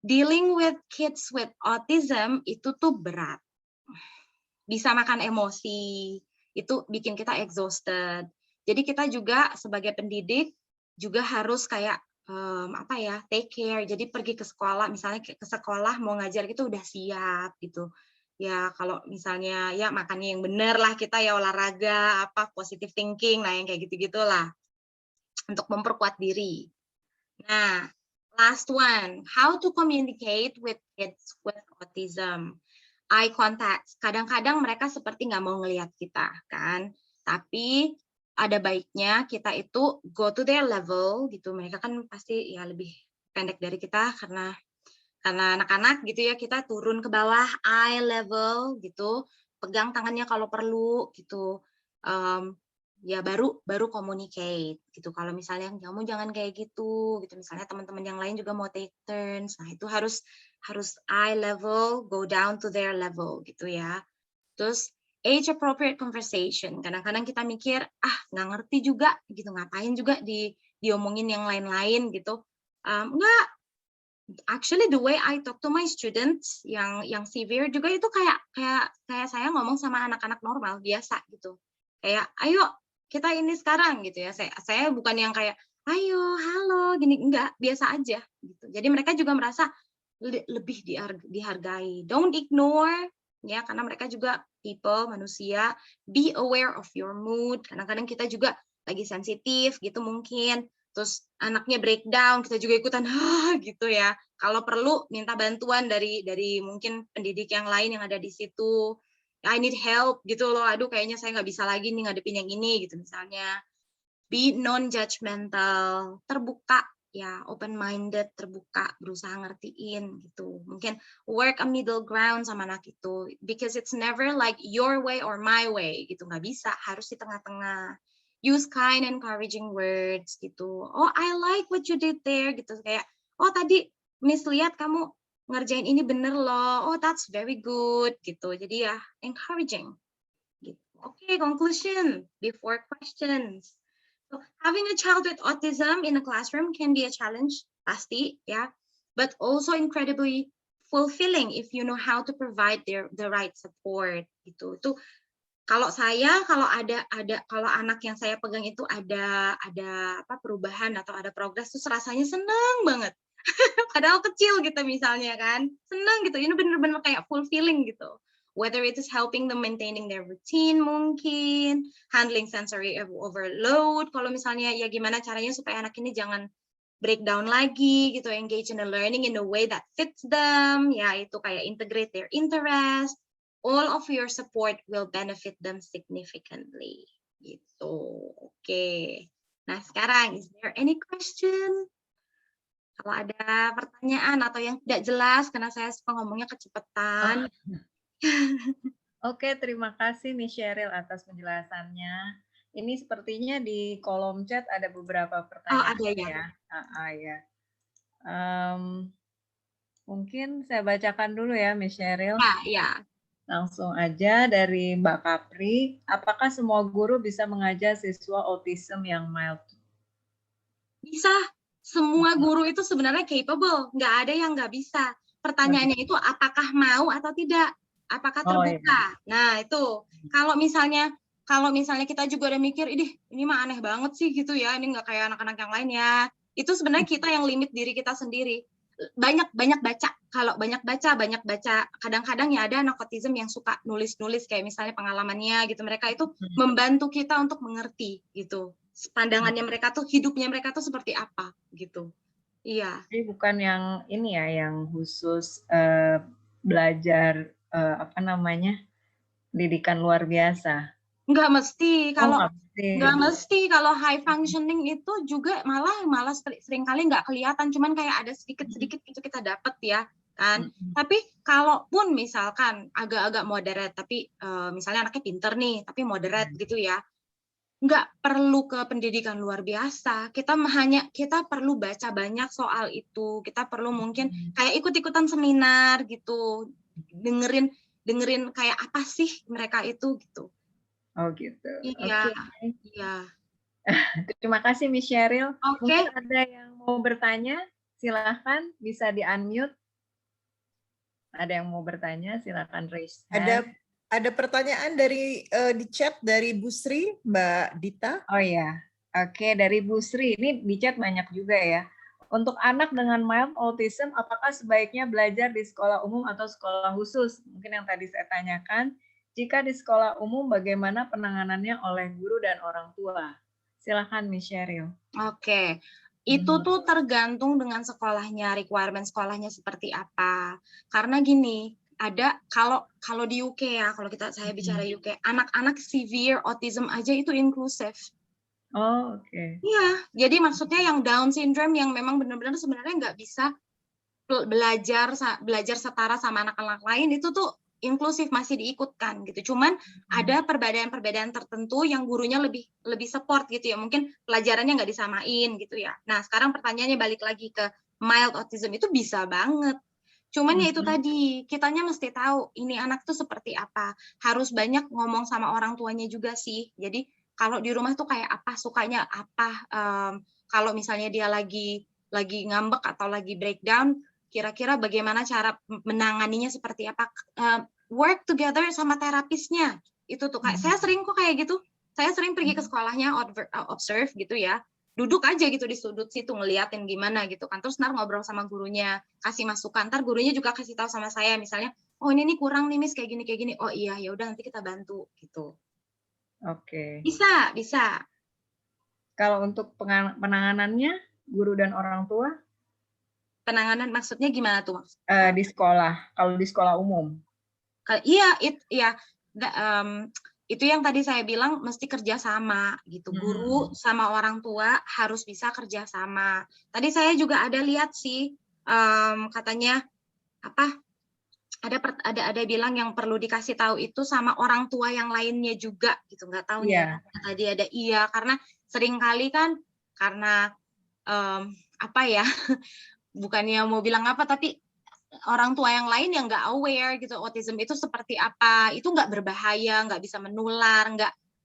S5: dealing with kids with autism itu tuh berat. Bisa makan emosi, itu bikin kita exhausted. Jadi kita juga sebagai pendidik juga harus kayak apa ya, take care. Jadi pergi ke sekolah, misalnya ke sekolah mau ngajar gitu udah siap gitu. Ya kalau misalnya ya makannya yang bener lah kita ya, olahraga, apa positive thinking, nah yang kayak gitu-gitulah untuk memperkuat diri. Nah, last one, how to communicate with kids with autism. Eye contact. Kadang-kadang mereka seperti nggak mau ngelihat kita kan, tapi ada baiknya kita itu go to their level gitu. Mereka kan pasti ya lebih pendek dari kita karena anak-anak gitu ya, kita turun ke bawah eye level gitu, pegang tangannya kalau perlu gitu. Ya baru communicate gitu. Kalau misalnya kamu jangan kayak gitu misalnya teman-teman yang lain juga mau take turns, nah itu harus eye level go down to their level gitu ya. Terus age appropriate conversation, kadang-kadang kita mikir nggak ngerti juga gitu, ngapain juga diomongin yang lain-lain gitu. Enggak, actually the way I talk to my students yang severe juga itu kayak saya ngomong sama anak-anak normal biasa gitu. Kayak ayo kita ini sekarang gitu ya. Saya bukan yang kayak ayo halo gini, enggak, biasa aja gitu. Jadi mereka juga merasa lebih dihargai. Don't ignore ya, karena mereka juga people, manusia. Be aware of your mood. Kadang-kadang kita juga lagi sensitif gitu mungkin. Terus anaknya breakdown, kita juga ikutan gitu ya. Kalau perlu minta bantuan dari mungkin pendidik yang lain yang ada di situ. I need help gitu loh. Aduh kayaknya saya nggak bisa lagi nih ngadepin yang ini gitu misalnya. Be non-judgmental, terbuka ya, open-minded, terbuka, berusaha ngertiin gitu. Mungkin work a middle ground sama anak itu. Because it's never like your way or my way gitu. Nggak bisa, harus di tengah-tengah. Use kind encouraging words gitu. Oh, I like what you did there gitu. Kayak, oh tadi Miss lihat kamu ngerjain ini bener loh. Oh, that's very good gitu. Jadi ya, encouraging. Gitu. Okay, conclusion before questions. So, having a child with autism in a classroom can be a challenge, pasti, ya. But also incredibly fulfilling if you know how to provide the right support gitu. Itu kalau anak yang saya pegang itu ada apa perubahan atau ada progres, terus rasanya seneng banget. Padahal kecil gitu misalnya kan, seneng gitu. Ini bener-bener kayak fulfilling gitu. Whether it is helping them maintaining their routine mungkin, handling sensory overload. Kalau misalnya ya gimana caranya supaya anak ini jangan breakdown lagi gitu, engage in the learning in a way that fits them. Ya itu kayak integrate their interest. All of your support will benefit them significantly. Gitu. Oke. Nah sekarang, is there any question? Kalau ada pertanyaan atau yang tidak jelas, karena saya suka ngomongnya kecepatan.
S1: Oke, terima kasih Miss Sheryl atas penjelasannya. Ini sepertinya di kolom chat ada beberapa pertanyaan
S5: ada ya.
S1: Ya. Mungkin saya bacakan dulu ya Miss Sheryl.
S5: Ya.
S1: Langsung aja dari Mbak Kapri, apakah semua guru bisa mengajar siswa autism yang mild?
S5: Bisa, semua guru itu sebenarnya capable, nggak ada yang nggak bisa. Pertanyaannya itu apakah mau atau tidak, apakah terbuka. Nah itu, kalau misalnya kita juga udah mikir, ini mah aneh banget sih gitu ya, ini nggak kayak anak-anak yang lain ya. Itu sebenarnya kita yang limit diri kita sendiri. Banyak baca. Kalau banyak baca, kadang-kadang ya ada anak autism yang suka nulis-nulis kayak misalnya pengalamannya gitu. Mereka itu membantu kita untuk mengerti gitu. Pandangannya mereka tuh, hidupnya mereka tuh seperti apa gitu. Iya.
S1: Jadi bukan yang ini ya, yang khusus belajar apa namanya, pendidikan luar biasa.
S5: Nggak mesti
S1: Oh,
S5: kalau
S1: nggak mesti.
S5: nggak mesti kalau high functioning itu juga malah sering kali nggak kelihatan, cuman kayak ada sedikit-sedikit itu kita dapat ya kan. Tapi kalaupun misalkan agak-agak moderate, tapi misalnya anaknya pinter nih, tapi moderate gitu ya, nggak perlu ke pendidikan luar biasa. Kita perlu baca banyak soal itu. Kita perlu mungkin kayak ikut-ikutan seminar gitu, dengerin kayak apa sih mereka itu gitu.
S1: Oh gitu.
S5: Iya,
S1: Oke.
S5: iya.
S1: Terima kasih Miss Sheryl.
S5: Oke.
S1: Mungkin ada yang mau bertanya, silahkan bisa di-unmute. Ada yang mau bertanya, silahkan raise hand.
S3: Ada pertanyaan dari di chat dari Bu Sri, Mbak Dita.
S1: Oh ya, oke, dari Bu Sri. Ini di chat banyak juga ya. Untuk anak dengan mild autism, apakah sebaiknya belajar di sekolah umum atau sekolah khusus? Mungkin yang tadi saya tanyakan. Jika di sekolah umum, bagaimana penanganannya oleh guru dan orang tua? Silahkan Miss Sheryl.
S5: Oke. Itu tuh tergantung dengan sekolahnya, requirement sekolahnya seperti apa. Karena gini, ada kalau di UK ya, kalau saya bicara UK, anak-anak severe autism aja itu inklusif.
S1: Oh, oke.
S5: Iya, jadi maksudnya yang Down syndrome yang memang benar-benar sebenarnya nggak bisa belajar setara sama anak-anak lain itu tuh inklusif masih diikutkan gitu. Cuman ada perbedaan-perbedaan tertentu yang gurunya lebih support gitu ya. Mungkin pelajarannya nggak disamain gitu ya. Nah, sekarang pertanyaannya balik lagi ke mild autism itu bisa banget. Cuman ya itu tadi, kitanya mesti tahu ini anak tuh seperti apa. Harus banyak ngomong sama orang tuanya juga sih. Jadi kalau di rumah tuh kayak apa, sukanya apa. Kalau misalnya dia lagi ngambek atau lagi breakdown, kira-kira bagaimana cara menanganinya seperti apa. Work together sama terapisnya. Itu tuh kayak saya sering kok kayak gitu. Saya sering pergi ke sekolahnya observe gitu ya. Duduk aja gitu di sudut situ ngeliatin gimana gitu kan, terus ntar ngobrol sama gurunya, kasih masukan, ntar gurunya juga kasih tahu sama saya misalnya, oh ini nih kurang nih Miss kayak gini, oh iya ya udah nanti kita bantu gitu.
S1: Oke.
S5: Bisa.
S1: Kalau untuk penanganannya, guru dan orang tua?
S5: Penanganan maksudnya gimana tuh Mas?
S1: Di sekolah, kalau di sekolah umum.
S5: Iya, itu yang tadi saya bilang mesti kerjasama gitu. Guru sama orang tua harus bisa kerjasama. Tadi saya juga ada lihat sih katanya apa? Ada bilang yang perlu dikasih tahu itu sama orang tua yang lainnya juga gitu. Nggak tahu nih. Tadi ada karena sering kali kan karena apa ya? Bukannya mau bilang apa tapi orang tua yang lain yang nggak aware gitu autism itu seperti apa, itu nggak berbahaya, nggak bisa menular,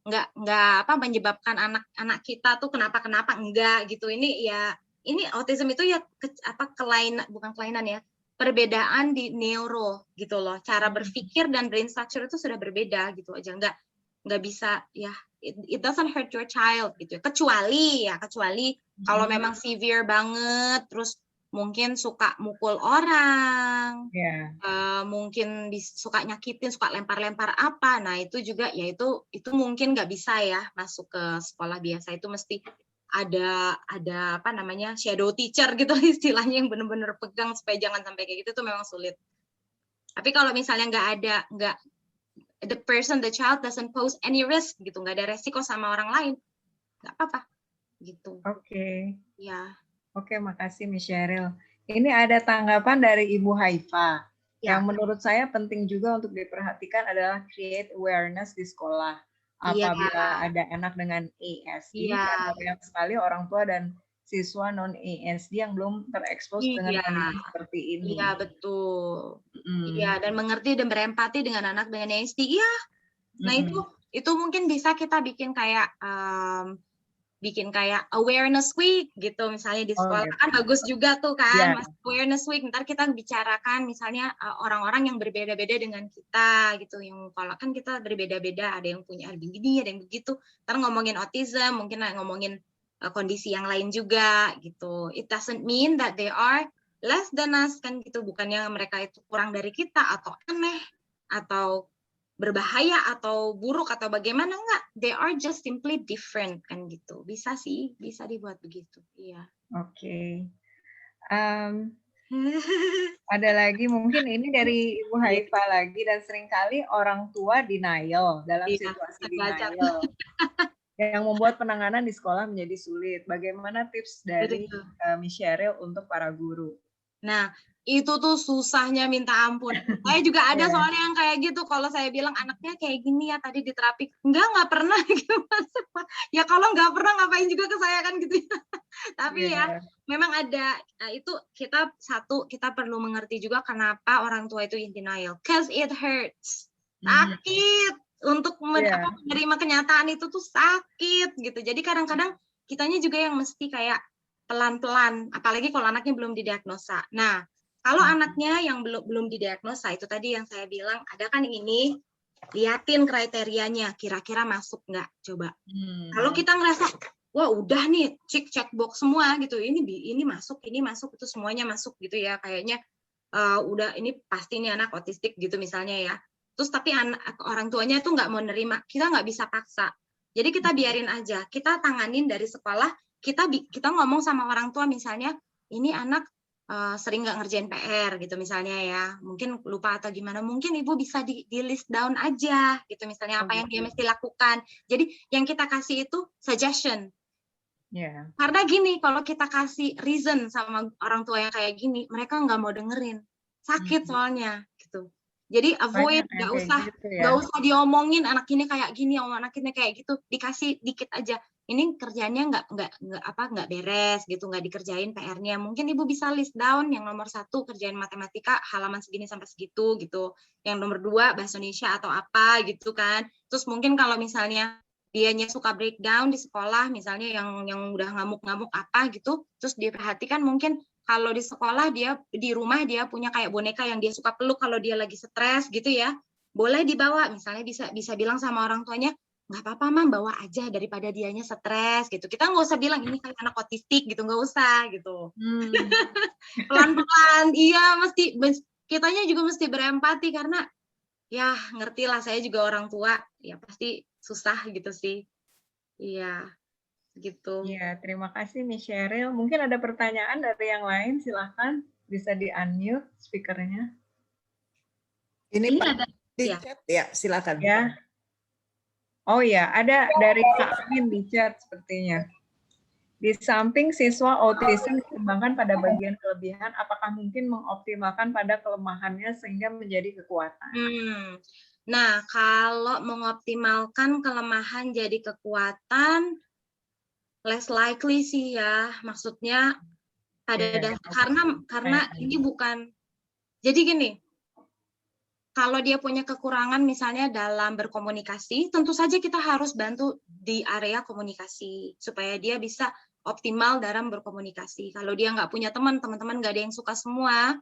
S5: nggak menyebabkan anak kita tuh kenapa enggak gitu. Ini autism itu ya bukan kelainan ya, perbedaan di neuro gitu loh, cara berpikir dan brain structure itu sudah berbeda gitu aja, nggak bisa ya, it doesn't hurt your child gitu, kecuali kalau memang severe banget terus mungkin suka mukul orang, mungkin suka nyakitin, suka lempar-lempar apa. Nah itu juga ya itu mungkin nggak bisa ya masuk ke sekolah biasa, itu mesti ada apa namanya shadow teacher gitu istilahnya yang benar-benar pegang supaya jangan sampai kayak gitu, tuh memang sulit. Tapi kalau misalnya the child doesn't pose any risk gitu, nggak ada resiko sama orang lain, nggak apa-apa gitu.
S1: Oke.
S5: Ya.
S1: Oke, makasih Miss Sheryl. Ini ada tanggapan dari Ibu Haifa. Yang menurut saya penting juga untuk diperhatikan adalah create awareness di sekolah. Apabila ada anak dengan ASD, karena banyak sekali orang tua dan siswa non-ASD yang belum terekspos dengan kondisi seperti ini.
S5: Iya, betul. Iya, dan mengerti dan berempati dengan anak dengan ASD. Iya. Nah, itu mungkin bisa kita bikin kayak awareness week gitu misalnya di sekolah. Kan bagus juga tuh kan, awareness week. Ntar kita bicarakan misalnya orang-orang yang berbeda-beda dengan kita gitu, yang kalau kan kita berbeda-beda, ada yang punya begini, ada yang begitu. Ntar ngomongin autism, mungkin ngomongin kondisi yang lain juga gitu. It doesn't mean that they are less than us kan gitu, bukannya mereka itu kurang dari kita atau aneh atau berbahaya atau buruk atau bagaimana, enggak, they are just simply different kan gitu. Bisa sih, bisa dibuat begitu. Iya.
S1: Oke. Em, ada lagi mungkin ini dari Ibu Haifa lagi, dan seringkali orang tua denial dalam
S5: Iya,
S1: situasi
S5: saya baca.
S1: denial yang membuat penanganan di sekolah menjadi sulit. Bagaimana tips dari
S5: Betul.
S1: Miss Sheryl untuk para guru?
S5: Nah, itu tuh susahnya minta ampun. Saya juga ada
S1: Iya.
S5: soalnya yang kayak gitu. Kalau saya bilang anaknya kayak gini ya tadi di terapi, nggak pernah gitu. Ya kalau nggak pernah ngapain juga ke saya kan gitu. Tapi ya
S1: Iya.
S5: memang ada itu kita perlu mengerti juga kenapa orang tua itu in denial. Cause it hurts. Sakit untuk
S1: Iya.
S5: menerima kenyataan itu tuh sakit gitu. Jadi kadang-kadang kitanya juga yang mesti kayak pelan-pelan, apalagi kalau anaknya belum didiagnosa. Nah, kalau anaknya yang belum didiagnosa, itu tadi yang saya bilang, ada kan ini, liatin kriterianya, kira-kira masuk nggak, coba. Kalau kita ngerasa, wah udah nih, check box semua gitu, ini masuk, itu semuanya masuk gitu ya, kayaknya udah ini pasti nih anak otistik gitu misalnya ya. Terus tapi orang tuanya tuh nggak mau nerima, kita nggak bisa paksa. Jadi kita biarin aja, kita tanganin dari sekolah, kita ngomong sama orang tua misalnya, ini anak sering nggak ngerjain PR gitu misalnya ya, mungkin lupa atau gimana, mungkin ibu bisa di list down aja gitu misalnya apa yang dia mesti lakukan. Jadi yang kita kasih itu suggestion.
S1: Yeah.
S5: Karena gini, kalau kita kasih reason sama orang tua yang kayak gini, mereka nggak mau dengerin, sakit soalnya gitu. Jadi avoid, nggak usah diomongin anak ini kayak gini, anak ini kayak gitu, dikasih dikit aja. Ini kerjanya nggak beres gitu, nggak dikerjain PR-nya. Mungkin ibu bisa list down yang nomor 1 kerjain matematika halaman segini sampai segitu gitu. Yang nomor 2 bahasa Indonesia atau apa gitu kan. Terus mungkin kalau misalnya dianya suka breakdown di sekolah, misalnya yang udah ngamuk-ngamuk apa gitu, terus diperhatikan mungkin kalau di sekolah dia di rumah dia punya kayak boneka yang dia suka peluk kalau dia lagi stres gitu ya, boleh dibawa, misalnya bisa bilang sama orang tuanya, nggak apa-apa mam, bawa aja daripada dianya stres gitu. Kita nggak usah bilang ini kayak anak otistik gitu, nggak usah gitu. Pelan-pelan, iya kitanya juga mesti berempati karena ya ngerti lah, saya juga orang tua, ya pasti susah gitu sih. Iya, gitu.
S1: Iya, terima kasih Miss Sheryl. Mungkin ada pertanyaan dari yang lain, silahkan bisa di-unmute speakernya.
S3: Ini Pak
S5: ada
S3: di
S5: ya.
S3: chat ya, silakan.
S1: Ya. Oh ya, ada dari Kak Amin di chat sepertinya. Di samping siswa autism dikembangkan pada bagian kelebihan, apakah mungkin mengoptimalkan pada kelemahannya sehingga menjadi kekuatan?
S5: Nah, kalau mengoptimalkan kelemahan jadi kekuatan, less likely sih ya. Maksudnya karena ini bukan. Jadi gini, kalau dia punya kekurangan misalnya dalam berkomunikasi, tentu saja kita harus bantu di area komunikasi supaya dia bisa optimal dalam berkomunikasi. Kalau dia nggak punya teman-teman nggak ada yang suka semua,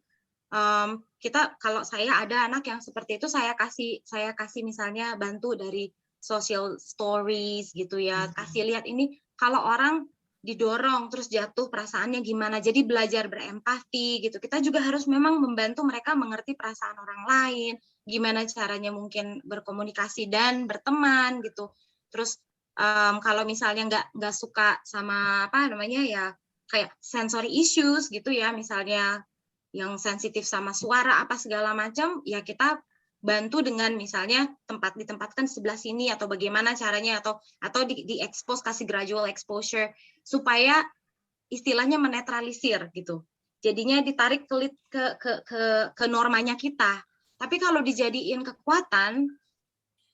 S5: kalau saya ada anak yang seperti itu, saya kasih misalnya bantu dari social stories gitu ya, kasih lihat ini kalau orang didorong terus jatuh perasaannya gimana, jadi belajar berempati gitu. Kita juga harus memang membantu mereka mengerti perasaan orang lain, gimana caranya mungkin berkomunikasi dan berteman gitu. Terus kalau misalnya nggak suka sama apa namanya ya kayak sensory issues gitu ya, misalnya yang sensitif sama suara apa segala macam, ya kita bantu dengan misalnya ditempatkan sebelah sini atau bagaimana caranya atau di expose, kasih gradual exposure supaya istilahnya menetralisir gitu. Jadinya ditarik ke normanya kita. Tapi kalau dijadiin kekuatan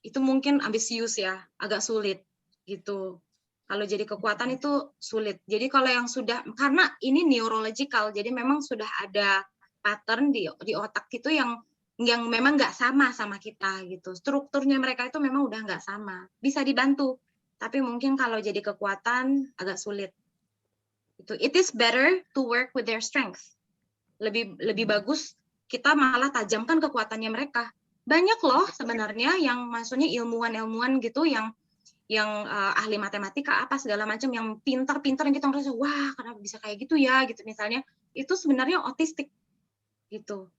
S5: itu mungkin ambisius ya, agak sulit gitu. Kalau jadi kekuatan itu sulit. Jadi kalau yang sudah, karena ini neurological, jadi memang sudah ada pattern di otak itu yang memang nggak sama kita gitu. Strukturnya mereka itu memang udah nggak sama. Bisa dibantu, tapi mungkin kalau jadi kekuatan agak sulit. It is better to work with their strength. Lebih bagus kita malah tajamkan kekuatannya mereka. Banyak loh sebenarnya yang maksudnya ilmuwan gitu yang ahli matematika apa segala macam yang pintar-pintar yang kita ngerasa wah kenapa bisa kayak gitu ya gitu misalnya, itu sebenarnya otistik gitu.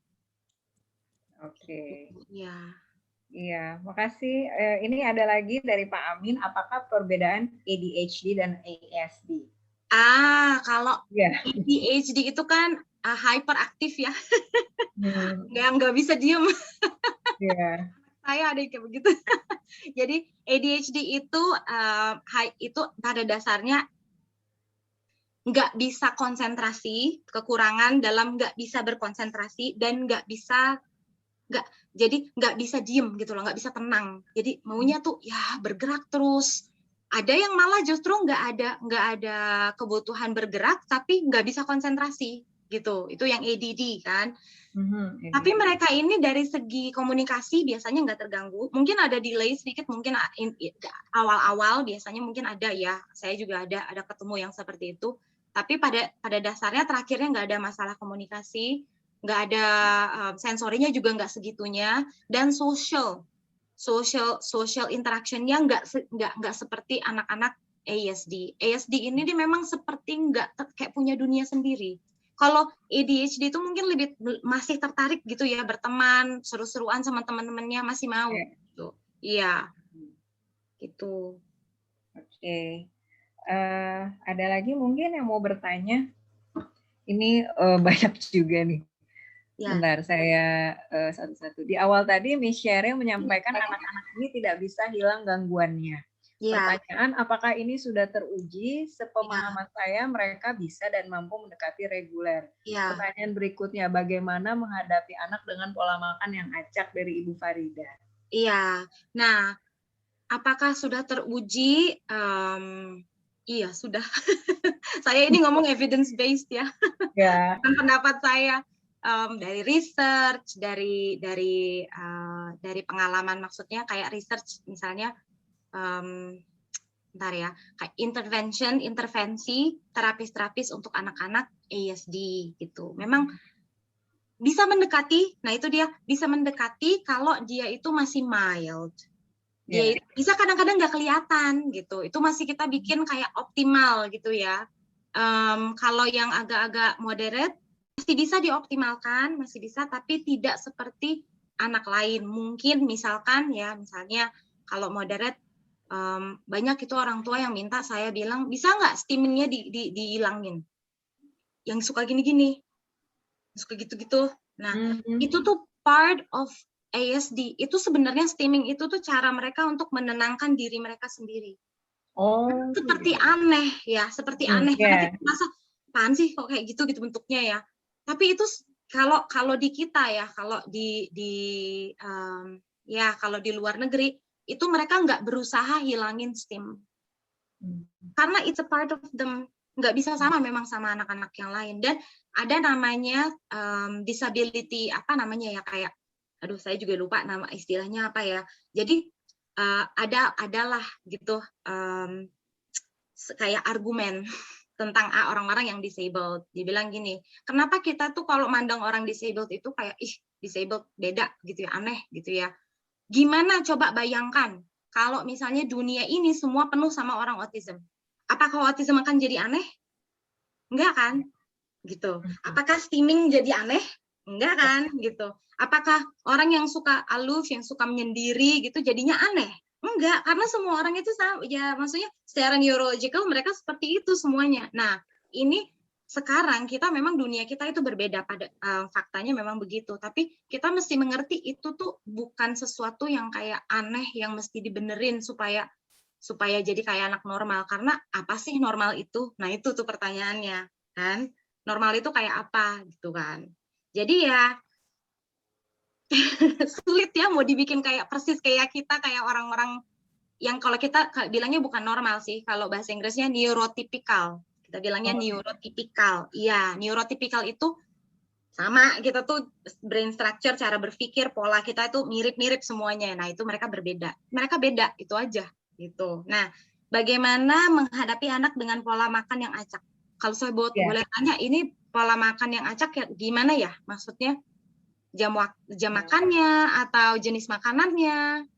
S1: Oke.
S5: Ya.
S1: Iya, makasih. Ini ada lagi dari Pak Amin, apakah perbedaan ADHD dan ASD?
S5: Kalau
S1: Ya.
S5: ADHD itu kan hyperaktif ya,
S1: Hmm,
S5: nggak bisa diem.
S1: ya.
S5: Saya ada yang kayak begitu. Jadi ADHD itu pada dasarnya nggak bisa konsentrasi, kekurangan dalam nggak bisa berkonsentrasi dan nggak bisa diem gitu loh, nggak bisa tenang. Jadi maunya tuh ya bergerak terus. Ada yang malah justru nggak ada kebutuhan bergerak tapi nggak bisa konsentrasi gitu. Itu yang ADD kan. Tapi mereka ini dari segi komunikasi biasanya nggak terganggu. Mungkin ada delay sedikit, mungkin awal-awal biasanya mungkin ada ya. Saya juga ada ketemu yang seperti itu. Tapi pada dasarnya terakhirnya nggak ada masalah komunikasi, nggak ada sensorinya juga nggak segitunya, dan social interactionnya nggak seperti anak-anak ASD. ASD ini dia memang seperti nggak kayak punya dunia sendiri. Kalau ADHD itu mungkin masih tertarik gitu ya, berteman, seru-seruan sama teman-temannya, masih mau gitu. Iya. Gitu.
S1: Oke. Ada lagi mungkin yang mau bertanya? Ini banyak juga nih.
S5: Ya.
S1: Bentar, saya satu-satu. Di awal tadi Miss Sherry menyampaikan anak-anak ini tidak bisa hilang gangguannya.
S5: Ya.
S1: Pertanyaan, apakah ini sudah teruji? Sepemahaman saya, mereka bisa dan mampu mendekati reguler.
S5: Ya.
S1: Pertanyaan berikutnya, bagaimana menghadapi anak dengan pola makan yang acak dari Ibu Farida?
S5: Iya. Nah, apakah sudah teruji? Iya, sudah. Saya ini ngomong evidence based ya.
S1: Ya.
S5: Pendapat saya dari research, dari pengalaman, maksudnya kayak research misalnya kayak intervensi terapis untuk anak-anak ASD gitu. Memang bisa mendekati, nah itu dia bisa mendekati kalau dia itu masih mild. Dia bisa kadang-kadang nggak kelihatan gitu. Itu masih kita bikin kayak optimal gitu ya. Kalau yang agak-agak moderate masih bisa dioptimalkan, masih bisa, tapi tidak seperti anak lain. Mungkin misalnya kalau moderate banyak itu orang tua yang minta saya bilang bisa nggak steamingnya dihilangin. Yang suka gini-gini, suka gitu-gitu. Nah, itu tuh part of ASD. Itu sebenarnya steaming itu tuh cara mereka untuk menenangkan diri mereka sendiri. Seperti aneh ya, seperti aneh. Karena kita merasa, apaan sih kok kayak gitu bentuknya ya. Tapi itu kalau di kita ya, kalau kalau di luar negeri itu mereka nggak berusaha hilangin steam. Karena it's a part of them. Nggak bisa sama memang sama anak-anak yang lain. Dan ada namanya disability, apa namanya ya, kayak, aduh saya juga lupa nama istilahnya apa ya. Jadi adalah gitu kayak argumen tentang orang-orang yang disabled. Dibilang gini, kenapa kita tuh kalau mandang orang disabled itu kayak, disabled beda gitu ya, aneh gitu ya. Gimana coba bayangkan kalau misalnya dunia ini semua penuh sama orang autism. Apakah autism akan jadi aneh? Enggak kan? Gitu. Apakah steaming jadi aneh? Enggak kan? Gitu. Apakah orang yang suka aloof, yang suka menyendiri gitu jadinya aneh? Enggak, karena semua orang itu sama, ya maksudnya secara neurological mereka seperti itu semuanya. Nah, ini sekarang kita memang dunia kita itu berbeda, pada faktanya memang begitu, tapi kita mesti mengerti itu tuh bukan sesuatu yang kayak aneh yang mesti dibenerin supaya jadi kayak anak normal. Karena apa sih normal itu? Nah, itu tuh pertanyaannya, kan? Normal itu kayak apa gitu kan? Jadi ya sulit ya mau dibikin kayak persis kayak kita, kayak orang-orang yang kalau kita bilangnya bukan normal sih, kalau bahasa Inggrisnya neurotypical. Kita bilangnya neurotypical. Iya, neurotypical itu sama, kita tuh brain structure, cara berpikir, pola kita itu mirip-mirip semuanya. Nah, itu mereka berbeda. Mereka beda, itu aja gitu. Nah, bagaimana menghadapi anak dengan pola makan yang acak? Kalau saya boleh tanya, ini pola makan yang acak ya gimana ya? Maksudnya jam makannya atau jenis makanannya?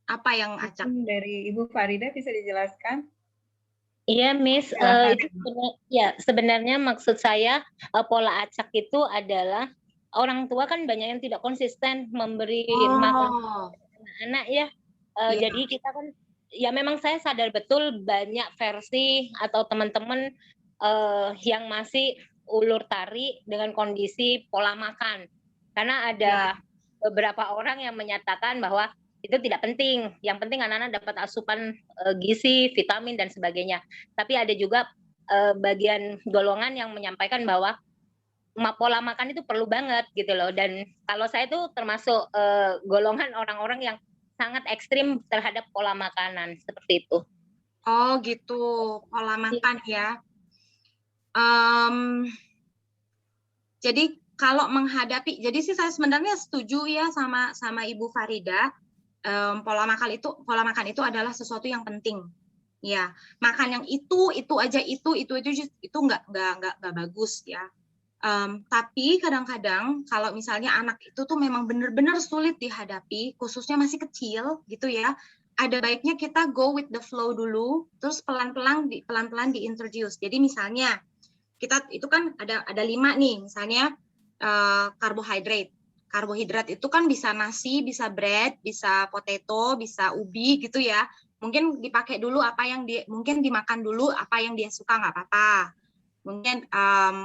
S5: Apa yang acak?
S1: Dari Ibu Farida bisa dijelaskan?
S2: Iya, Miss. Sebenarnya maksud saya pola acak itu adalah orang tua kan banyak yang tidak konsisten memberi makan anak ya. Jadi kita kan, ya memang saya sadar betul banyak versi atau teman-teman yang masih ulur tari dengan kondisi pola makan. Karena ada beberapa orang yang menyatakan bahwa itu tidak penting. Yang penting anak-anak dapat asupan gizi, vitamin dan sebagainya. Tapi ada juga bagian golongan yang menyampaikan bahwa pola makan itu perlu banget gitu loh. Dan kalau saya tuh termasuk golongan orang-orang yang sangat ekstrim terhadap pola makanan seperti itu.
S5: Oh gitu, pola makan ya. Jadi kalau menghadapi, jadi sih saya sebenarnya setuju ya sama Ibu Farida. Pola makan itu adalah sesuatu yang penting. Ya, makan yang itu aja itu nggak bagus ya. Tapi kadang-kadang kalau misalnya anak itu tuh memang benar-benar sulit dihadapi, khususnya masih kecil gitu ya, ada baiknya kita go with the flow dulu, terus pelan-pelan diintroduce. Jadi misalnya kita itu kan ada 5 nih, misalnya karbohidrat itu kan bisa nasi, bisa bread, bisa potato, bisa ubi gitu ya. Mungkin dipakai dulu mungkin dimakan dulu apa yang dia suka, nggak apa-apa. Mungkin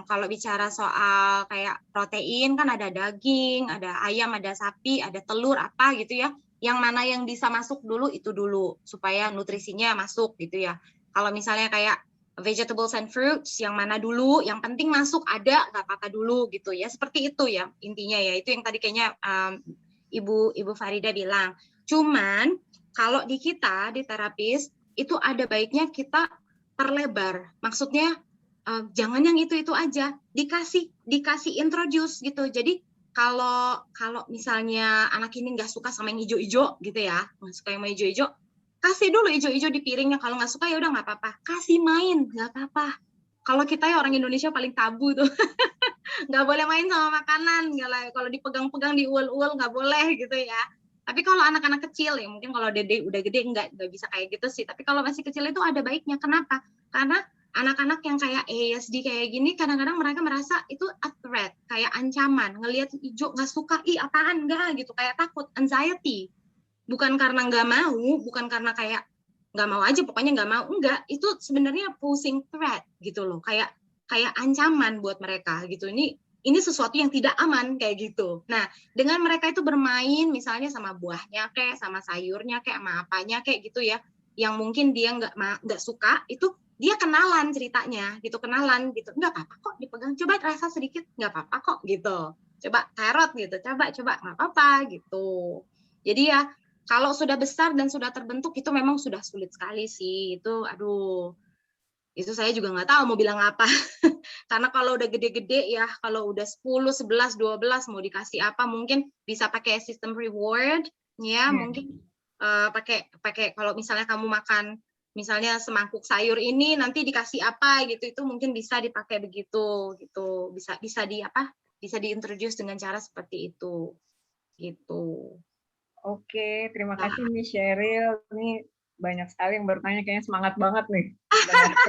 S5: kalau bicara soal kayak protein kan ada daging, ada ayam, ada sapi, ada telur apa gitu ya. Yang mana yang bisa masuk dulu itu dulu supaya nutrisinya masuk gitu ya. Kalau misalnya kayak vegetables and fruits yang mana dulu, yang penting masuk ada nggak apa-apa dulu gitu ya. Seperti itu ya intinya ya. Itu yang tadi kayaknya Ibu Farida bilang. Cuman kalau di kita di terapis itu ada baiknya kita perlebar. Maksudnya jangan yang itu aja, dikasih introduce gitu. Jadi kalau misalnya anak ini nggak suka sama yang hijau-hijau gitu ya, nggak suka yang hijau-hijau, kasih dulu hijau-hijau di piringnya. Kalau nggak suka ya udah nggak apa-apa, kasih main nggak apa-apa. Kalau kita ya orang Indonesia paling tabu tuh, nggak boleh main sama makanan, kalau dipegang-pegang diuel-uel nggak boleh gitu ya. Tapi kalau anak-anak kecil ya mungkin kalau udah gede nggak bisa kayak gitu sih. Tapi kalau masih kecil itu ada baiknya. Kenapa? Karena anak-anak yang kayak ASD kayak gini, kadang-kadang mereka merasa itu a threat, kayak ancaman. Ngelihat hijau nggak suka, ih apaan enggak gitu, kayak takut, anxiety. Bukan karena nggak mau, bukan karena kayak nggak mau aja, pokoknya nggak mau, enggak. Itu sebenarnya posing threat gitu loh, kayak ancaman buat mereka gitu. Ini sesuatu yang tidak aman kayak gitu. Nah, dengan mereka itu bermain misalnya sama buahnya kayak, sama sayurnya kayak, sama apanya kayak gitu ya, yang mungkin dia nggak suka, itu dia kenalan ceritanya gitu, nggak apa-apa kok dipegang, coba rasa sedikit, nggak apa-apa kok gitu, coba carrot gitu, coba nggak apa-apa gitu. Jadi ya kalau sudah besar dan sudah terbentuk itu memang sudah sulit sekali sih itu. Aduh, itu saya juga nggak tahu mau bilang apa. Karena kalau udah gede-gede ya, kalau udah 10, 11, 12 mau dikasih apa, mungkin bisa pakai sistem reward ya, mungkin pakai kalau misalnya kamu makan misalnya semangkuk sayur ini nanti dikasih apa gitu, itu mungkin bisa dipakai begitu gitu, bisa diintroduce dengan cara seperti itu gitu.
S1: Oke, terima kasih Miss Sheryl. Ini banyak sekali yang bertanya, kayaknya semangat banget nih.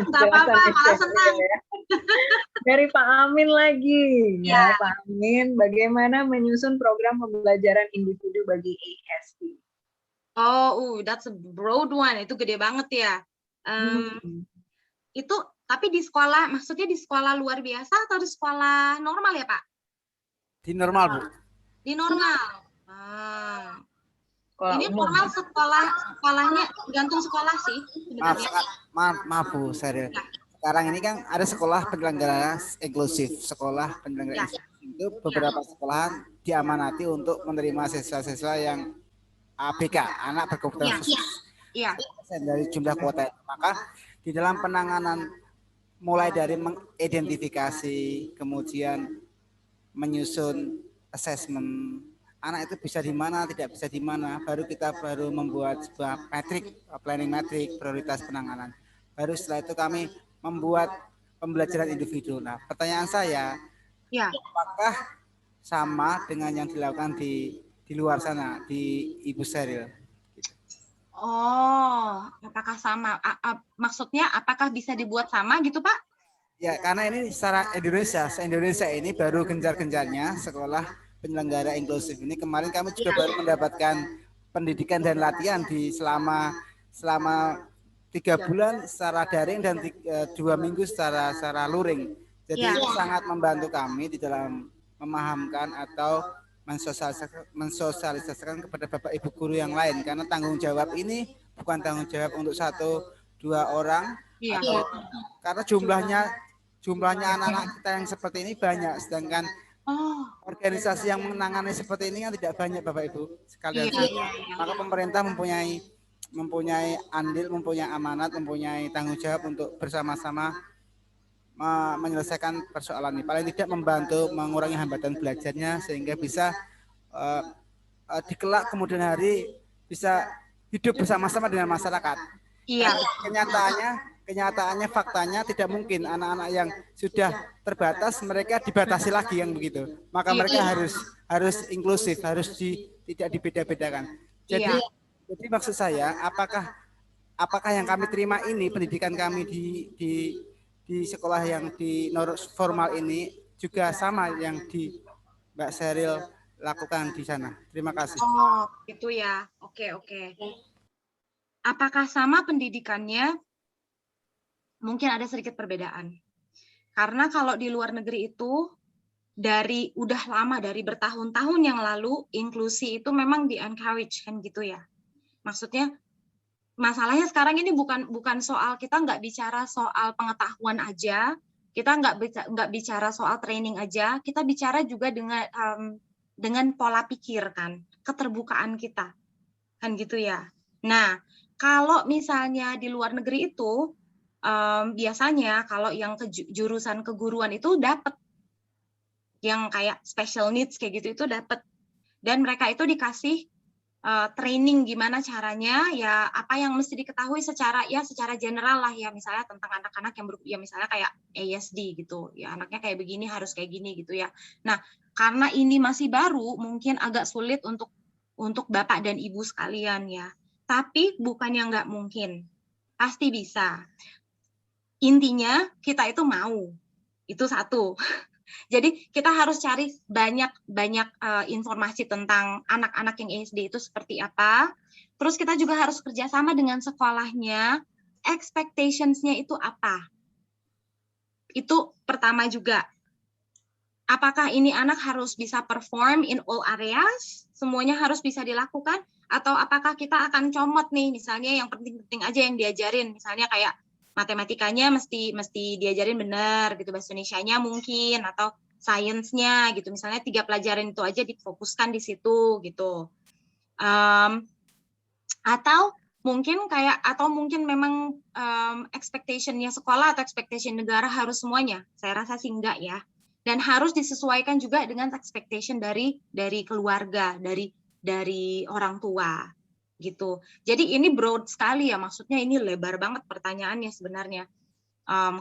S5: Nggak apa-apa, malah senang.
S1: Ya. Dari Pak Amin lagi. Ya, Pak Amin, bagaimana menyusun program pembelajaran individu bagi ASD?
S5: Oh, that's a broad one. Itu gede banget ya. Itu tapi di sekolah, maksudnya di sekolah luar biasa atau di sekolah normal ya, Pak?
S4: Di normal, Bu.
S5: Di normal. Ini normal sekolahnya tergantung sekolah sih sebenarnya.
S4: Maaf Bu Sheryl. Sekarang ini kan ada sekolah penyelenggara inklusif, sekolah penyelenggara itu beberapa sekolahan diamanati untuk menerima siswa-siswa yang ABK, anak berkebutuhan khusus. Dari jumlah kuota itu. Maka di dalam penanganan mulai dari mengidentifikasi, kemudian menyusun assessment anak itu bisa di mana, tidak bisa di mana, kita baru membuat sebuah planning metrik, prioritas penanganan. Baru setelah itu kami membuat pembelajaran individu. Nah, pertanyaan saya, apakah sama dengan yang dilakukan di luar sana, di Ibu Sheryl?
S5: Oh, apakah sama? Maksudnya apakah bisa dibuat sama gitu, Pak?
S4: Ya, karena ini secara se-Indonesia ini baru gencar-gencarnya sekolah penyelenggara inklusif ini. Kemarin kami juga baru mendapatkan pendidikan dan latihan di selama 3 bulan secara daring dan 2 minggu secara luring. Jadi ini sangat membantu kami di dalam memahamkan atau mensosialisasikan kepada Bapak Ibu guru yang lain, karena tanggung jawab ini bukan tanggung jawab untuk 1-2 orang, atau, karena jumlahnya anak-anak kita yang seperti ini banyak, sedangkan organisasi yang menangani seperti ini kan tidak banyak Bapak Ibu sekalian. Maka pemerintah mempunyai andil, mempunyai amanat, mempunyai tanggung jawab untuk bersama-sama menyelesaikan persoalan ini. Paling tidak membantu mengurangi hambatan belajarnya sehingga bisa dikelak kemudian hari bisa hidup bersama-sama dengan masyarakat. Kenyataannya faktanya tidak mungkin anak-anak yang sudah terbatas mereka dibatasi lagi yang begitu. Maka mereka harus inklusif, harus tidak dibeda-bedakan. Jadi maksud saya, apakah yang kami terima ini, pendidikan kami di sekolah yang di formal ini juga sama yang di Mbak Sheryl lakukan di sana? Terima kasih.
S5: Oh, itu ya. Oke. Apakah sama pendidikannya? Mungkin ada sedikit perbedaan. Karena kalau di luar negeri itu udah lama, dari bertahun-tahun yang lalu, inklusi itu memang di-encourage kan gitu ya. Maksudnya masalahnya sekarang ini bukan soal, kita nggak bicara soal pengetahuan aja, kita nggak bicara soal training aja, kita bicara juga dengan pola pikir kan, keterbukaan kita kan gitu ya. Nah, kalau misalnya di luar negeri itu biasanya kalau yang jurusan keguruan itu dapat, yang kayak special needs kayak gitu itu dapat, dan mereka itu dikasih training gimana caranya, ya apa yang mesti diketahui secara general lah ya, misalnya tentang anak-anak yang misalnya kayak ASD gitu ya, anaknya kayak begini harus kayak gini gitu ya. Nah, karena ini masih baru mungkin agak sulit untuk Bapak dan Ibu sekalian ya, tapi bukan yang nggak mungkin, pasti bisa. Intinya kita itu mau, itu satu. Jadi kita harus cari banyak informasi tentang anak-anak yang ASD itu seperti apa. Terus kita juga harus kerjasama dengan sekolahnya, expectations-nya itu apa. Itu pertama juga. Apakah ini anak harus bisa perform in all areas? Semuanya harus bisa dilakukan? Atau apakah kita akan comot nih, misalnya yang penting-penting aja yang diajarin, misalnya kayak matematikanya mesti diajarin benar gitu, bahasa Indonesianya mungkin, atau sainsnya gitu, misalnya 3 pelajaran itu aja difokuskan di situ gitu. Atau mungkin memang expectation-nya sekolah atau expectation negara harus semuanya. Saya rasa sih enggak ya. Dan harus disesuaikan juga dengan expectation dari keluarga, dari orang tua gitu. Jadi ini broad sekali ya, maksudnya ini lebar banget pertanyaannya sebenarnya.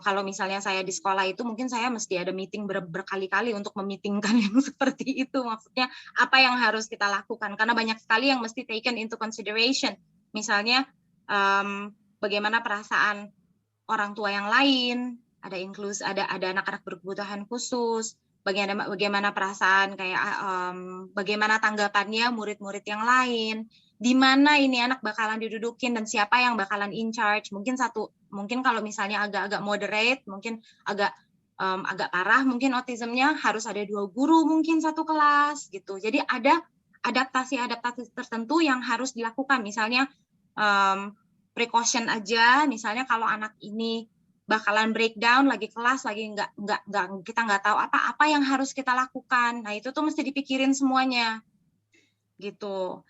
S5: Kalau misalnya saya di sekolah itu mungkin saya mesti ada meeting berkali-kali untuk memitingkan yang seperti itu. Maksudnya apa yang harus kita lakukan, karena banyak sekali yang mesti taken into consideration. Misalnya bagaimana perasaan orang tua yang lain, ada anak-anak berkebutuhan khusus, bagaimana perasaan bagaimana tanggapannya murid-murid yang lain, di mana ini anak bakalan didudukin dan siapa yang bakalan in charge. Mungkin kalau misalnya agak-agak moderate, mungkin agak parah, mungkin autismnya harus ada 2 guru mungkin satu kelas gitu. Jadi ada adaptasi tertentu yang harus dilakukan. Misalnya precaution aja, misalnya kalau anak ini bakalan breakdown lagi kelas, lagi kita nggak tahu apa yang harus kita lakukan. Nah itu tuh mesti dipikirin semuanya gitu.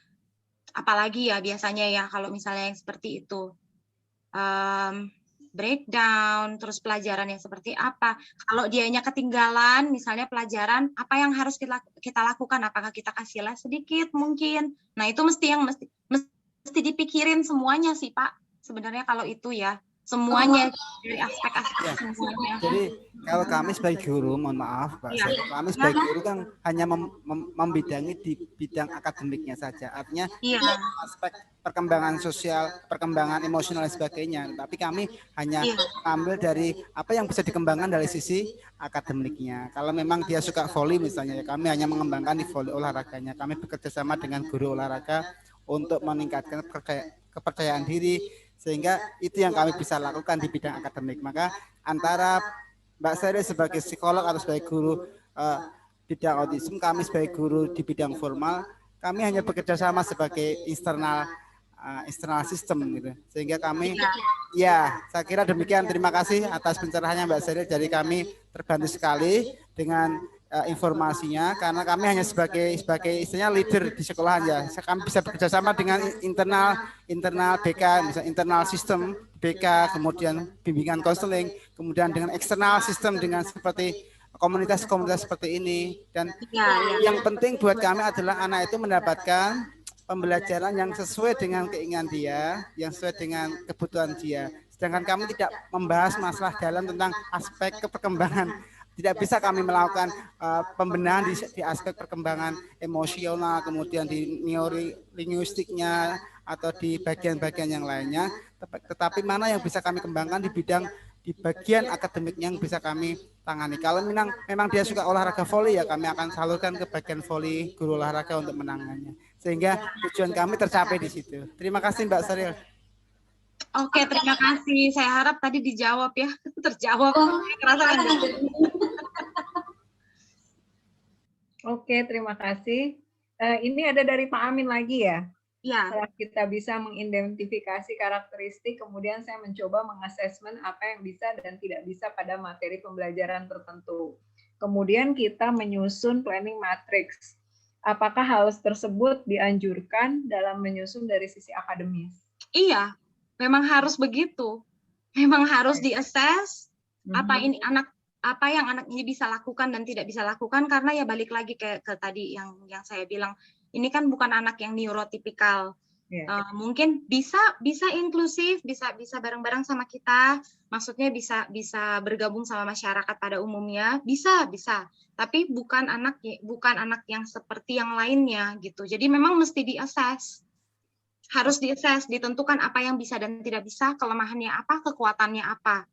S5: Apalagi ya biasanya ya kalau misalnya yang seperti itu breakdown, terus pelajarannya seperti apa. Kalau dianya ketinggalan, misalnya pelajaran, apa yang harus kita lakukan? Apakah kita kasih les sedikit mungkin? Nah itu mesti dipikirin semuanya sih Pak. Sebenarnya kalau itu ya. Semuanya dari aspek-aspek semuanya.
S4: Jadi kalau kami sebagai guru, mohon maaf Pak, kami sebagai guru kan hanya membidangi di bidang akademiknya saja. Artinya aspek perkembangan sosial, perkembangan emosional dan sebagainya. Tapi kami hanya ambil dari apa yang bisa dikembangkan dari sisi akademiknya. Kalau memang dia suka voli misalnya, ya kami hanya mengembangkan di voli olahraganya. Kami bekerja sama dengan guru olahraga untuk meningkatkan kepercayaan diri, Sehingga itu yang kami bisa lakukan di bidang akademik. Maka antara Mbak Sheryl sebagai psikolog atau sebagai guru bidang autism, kami sebagai guru di bidang formal, kami hanya bekerja sama sebagai internal sistem gitu. Sehingga kami saya kira demikian. Terima kasih atas pencerahannya Mbak Sheryl. Jadi kami terbantu sekali dengan informasinya, karena kami hanya sebagai istilahnya leader di sekolahan ya. Kami bisa bekerja sama dengan internal BK, misalnya internal sistem BK, kemudian bimbingan konseling, kemudian dengan eksternal sistem dengan seperti komunitas-komunitas seperti ini. Dan yang penting buat kami adalah anak itu mendapatkan pembelajaran yang sesuai dengan keinginan dia, yang sesuai dengan kebutuhan dia. Sedangkan kami tidak membahas masalah dalam tentang aspek keperkembangan. Tidak bisa kami melakukan pembenahan di aspek perkembangan emosional, kemudian di neurolinguistiknya atau di bagian-bagian yang lainnya. Tetapi mana yang bisa kami kembangkan di bagian akademik yang bisa kami tangani. Kalau memang dia suka olahraga voli, ya kami akan salurkan ke bagian voli guru olahraga untuk menangannya. Sehingga tujuan kami tercapai di situ. Terima kasih Mbak Sheryl.
S5: Oke, terima kasih. Saya harap tadi dijawab ya. Terjawab.
S1: Oke, terima kasih. Ini ada dari Pak Amin lagi ya?
S5: Ya.
S1: Setelah kita bisa mengidentifikasi karakteristik, kemudian saya mencoba mengasesmen apa yang bisa dan tidak bisa pada materi pembelajaran tertentu. Kemudian kita menyusun planning matrix. Apakah hal tersebut dianjurkan dalam menyusun dari sisi akademis?
S5: Iya, memang harus begitu. Memang harus di-assess apa yang anak ini bisa lakukan dan tidak bisa lakukan, karena ya balik lagi ke tadi yang saya bilang, ini kan bukan anak yang neurotipikal. Mungkin bisa inklusif, bisa bareng-bareng sama kita, maksudnya bisa bergabung sama masyarakat pada umumnya, bisa. Tapi bukan anak yang seperti yang lainnya gitu. Jadi memang mesti di-assess. Harus di-assess, ditentukan apa yang bisa dan tidak bisa, kelemahannya apa, kekuatannya apa.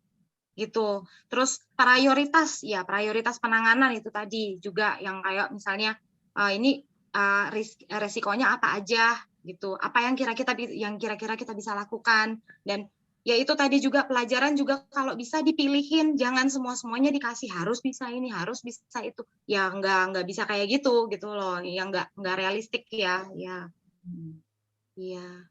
S5: Gitu. Terus prioritas penanganan itu tadi juga yang kayak misalnya ini resikonya apa aja gitu, apa yang kira-kira kita bisa lakukan, dan ya itu tadi juga pelajaran juga kalau bisa dipilihin, jangan semuanya dikasih harus bisa ini, harus bisa itu, ya nggak bisa kayak gitu loh, yang nggak realistik ya. Iya.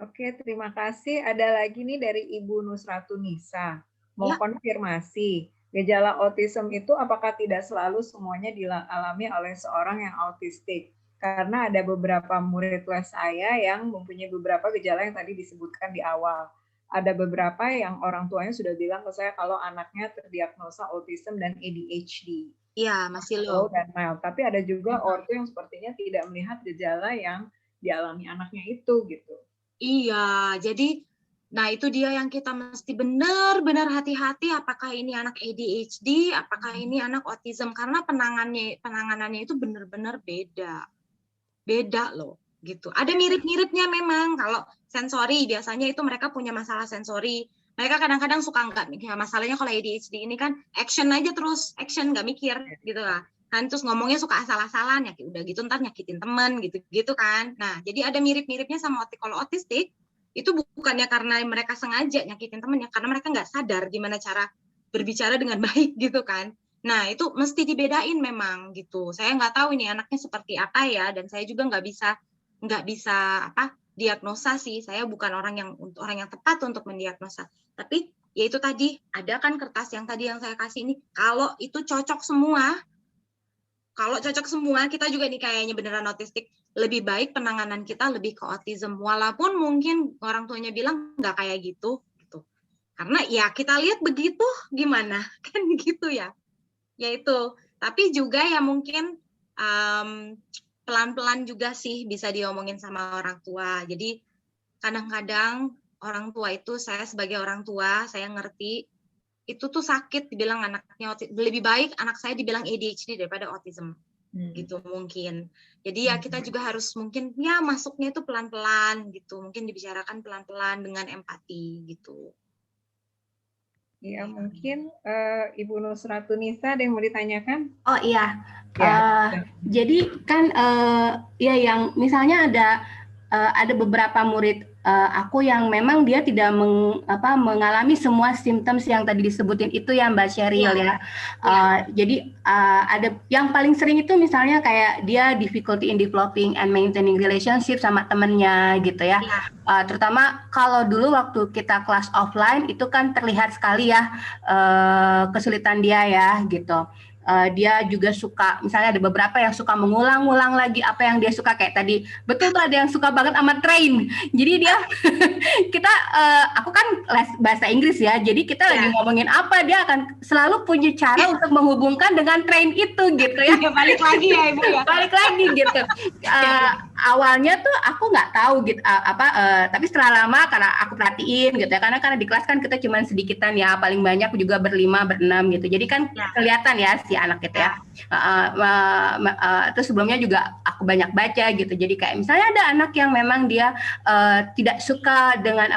S1: Oke, terima kasih. Ada lagi nih dari Ibu Nusratunisa. Mau konfirmasi, gejala autism itu apakah tidak selalu semuanya dialami oleh seorang yang autistik? Karena ada beberapa murid les saya yang mempunyai beberapa gejala yang tadi disebutkan di awal. Ada beberapa yang orang tuanya sudah bilang ke saya kalau anaknya terdiagnosa autism dan ADHD.
S5: Iya, masih low
S1: dan mild. Tapi ada juga ortu yang sepertinya tidak melihat gejala yang dialami anaknya itu gitu.
S5: Iya, jadi nah itu dia yang kita mesti benar-benar hati-hati, apakah ini anak ADHD, apakah ini anak autism, karena penanganannya itu benar-benar beda loh gitu. Ada mirip-miripnya memang. Kalau sensori biasanya itu mereka punya masalah sensori. Mereka kadang-kadang suka masalahnya kalau ADHD ini kan action aja terus, action nggak mikir gitu lah. Kan terus ngomongnya suka asal-asalan, ya udah gitu ntar nyakitin teman gitu kan. Nah, jadi ada mirip-miripnya sama kalau autistik. Itu bukannya karena mereka sengaja nyakitin temennya, karena mereka nggak sadar gimana cara berbicara dengan baik gitu kan. Nah itu mesti dibedain memang gitu. Saya nggak tahu ini anaknya seperti apa ya, dan saya juga nggak bisa diagnosa sih. Saya bukan orang yang tepat untuk mendiagnosa. Tapi ya itu tadi ada kan kertas yang tadi yang saya kasih ini. Kalau itu cocok semua, kita juga nih kayaknya beneran autistik. Lebih baik penanganan kita lebih ke autism, walaupun mungkin orang tuanya bilang nggak kayak gitu. Karena ya kita lihat begitu gimana kan gitu ya. Yaitu, tapi juga ya mungkin pelan-pelan juga sih bisa diomongin sama orang tua. Jadi kadang-kadang orang tua itu, saya sebagai orang tua, saya ngerti itu tuh sakit dibilang anaknya autism. Lebih baik anak saya dibilang ADHD daripada autism. Gitu mungkin. Jadi ya kita juga harus mungkin ya masuknya itu pelan-pelan gitu. Mungkin dibicarakan pelan-pelan dengan empati gitu.
S1: Ya, mungkin Ibu Nusratunisa ada yang mau ditanyakan?
S6: Oh iya. Jadi kan ya yang misalnya ada ada beberapa murid aku yang memang dia tidak mengalami semua symptoms yang tadi disebutin itu ya Mbak Sheryl ya. Jadi ada yang paling sering itu misalnya kayak dia difficulty in developing and maintaining relationship sama temennya gitu ya. Terutama kalau dulu waktu kita kelas offline itu kan terlihat sekali ya kesulitan dia ya gitu. Dia juga suka, misalnya ada beberapa yang suka mengulang-ulang lagi apa yang dia suka, kayak tadi betul tuh ada yang suka banget sama train. Jadi dia aku kan les bahasa Inggris ya, jadi kita lagi ngomongin apa dia akan selalu punya cara untuk menghubungkan dengan train itu gitu ya.
S5: Balik lagi ya Ibu ya.
S6: Balik lagi gitu. Awalnya tuh aku nggak tahu gitu tapi setelah lama karena aku perhatiin gitu ya, karena di kelas kan kita cuma sedikitan ya, paling banyak juga berlima berenam gitu, jadi kan kelihatan ya si anak gitu ya. Terus sebelumnya juga aku banyak baca gitu, jadi kayak misalnya ada anak yang memang dia tidak suka dengan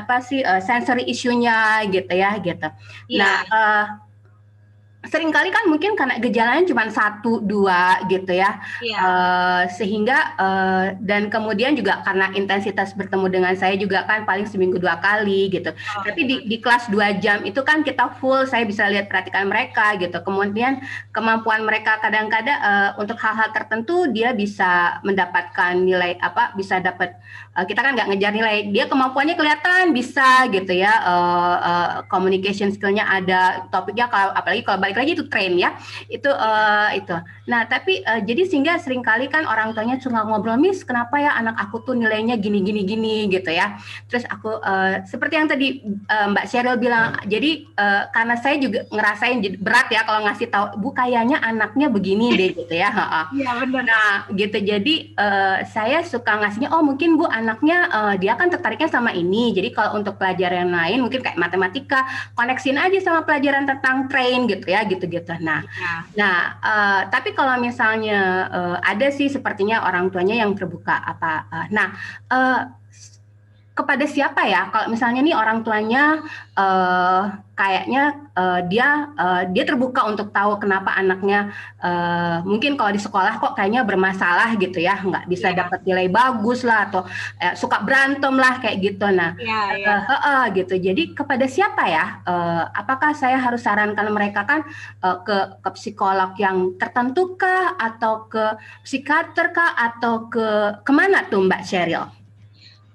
S6: sensory issue-nya gitu ya gitu. Nah seringkali kan mungkin karena gejalanya cuma 1-2 gitu ya, sehingga dan kemudian juga karena intensitas bertemu dengan saya juga kan paling seminggu 2 kali gitu. Tapi di kelas 2 jam itu kan kita full, saya bisa lihat perhatikan mereka gitu. Kemudian kemampuan mereka kadang-kadang untuk hal-hal tertentu dia bisa mendapatkan nilai bisa dapat, kita kan nggak ngejar nilai, dia kemampuannya kelihatan bisa gitu ya, communication skill-nya ada, topiknya apalagi kalau balik lagi itu train ya, itu. Nah tapi jadi sehingga seringkali kan orang tuanya suka ngobrol, Miss kenapa ya anak aku tuh nilainya gini gitu ya. Terus aku seperti yang tadi Mbak Sheryl bilang, jadi karena saya juga ngerasain berat ya kalau ngasih tahu, Bu kayaknya anaknya begini deh gitu ya.
S5: Iya benar.
S6: Nah gitu, jadi saya suka ngasihnya, oh mungkin Bu anaknya dia kan tertariknya sama ini, jadi kalau untuk pelajaran lain mungkin kayak matematika koneksin aja sama pelajaran tentang train gitu ya, gitu-gitu. Nah, tapi kalau misalnya ada sih sepertinya orang tuanya yang terbuka kepada siapa ya? Kalau misalnya nih orang tuanya kayaknya dia terbuka untuk tahu kenapa anaknya mungkin kalau di sekolah kok kayaknya bermasalah gitu ya, nggak bisa dapat nilai bagus lah atau suka berantem lah kayak gitu. Nah, gitu. Jadi kepada siapa ya? Apakah saya harus sarankan mereka kan ke psikolog yang tertentu kah, atau ke psikiater kah, atau kemana tuh Mbak Sheryl?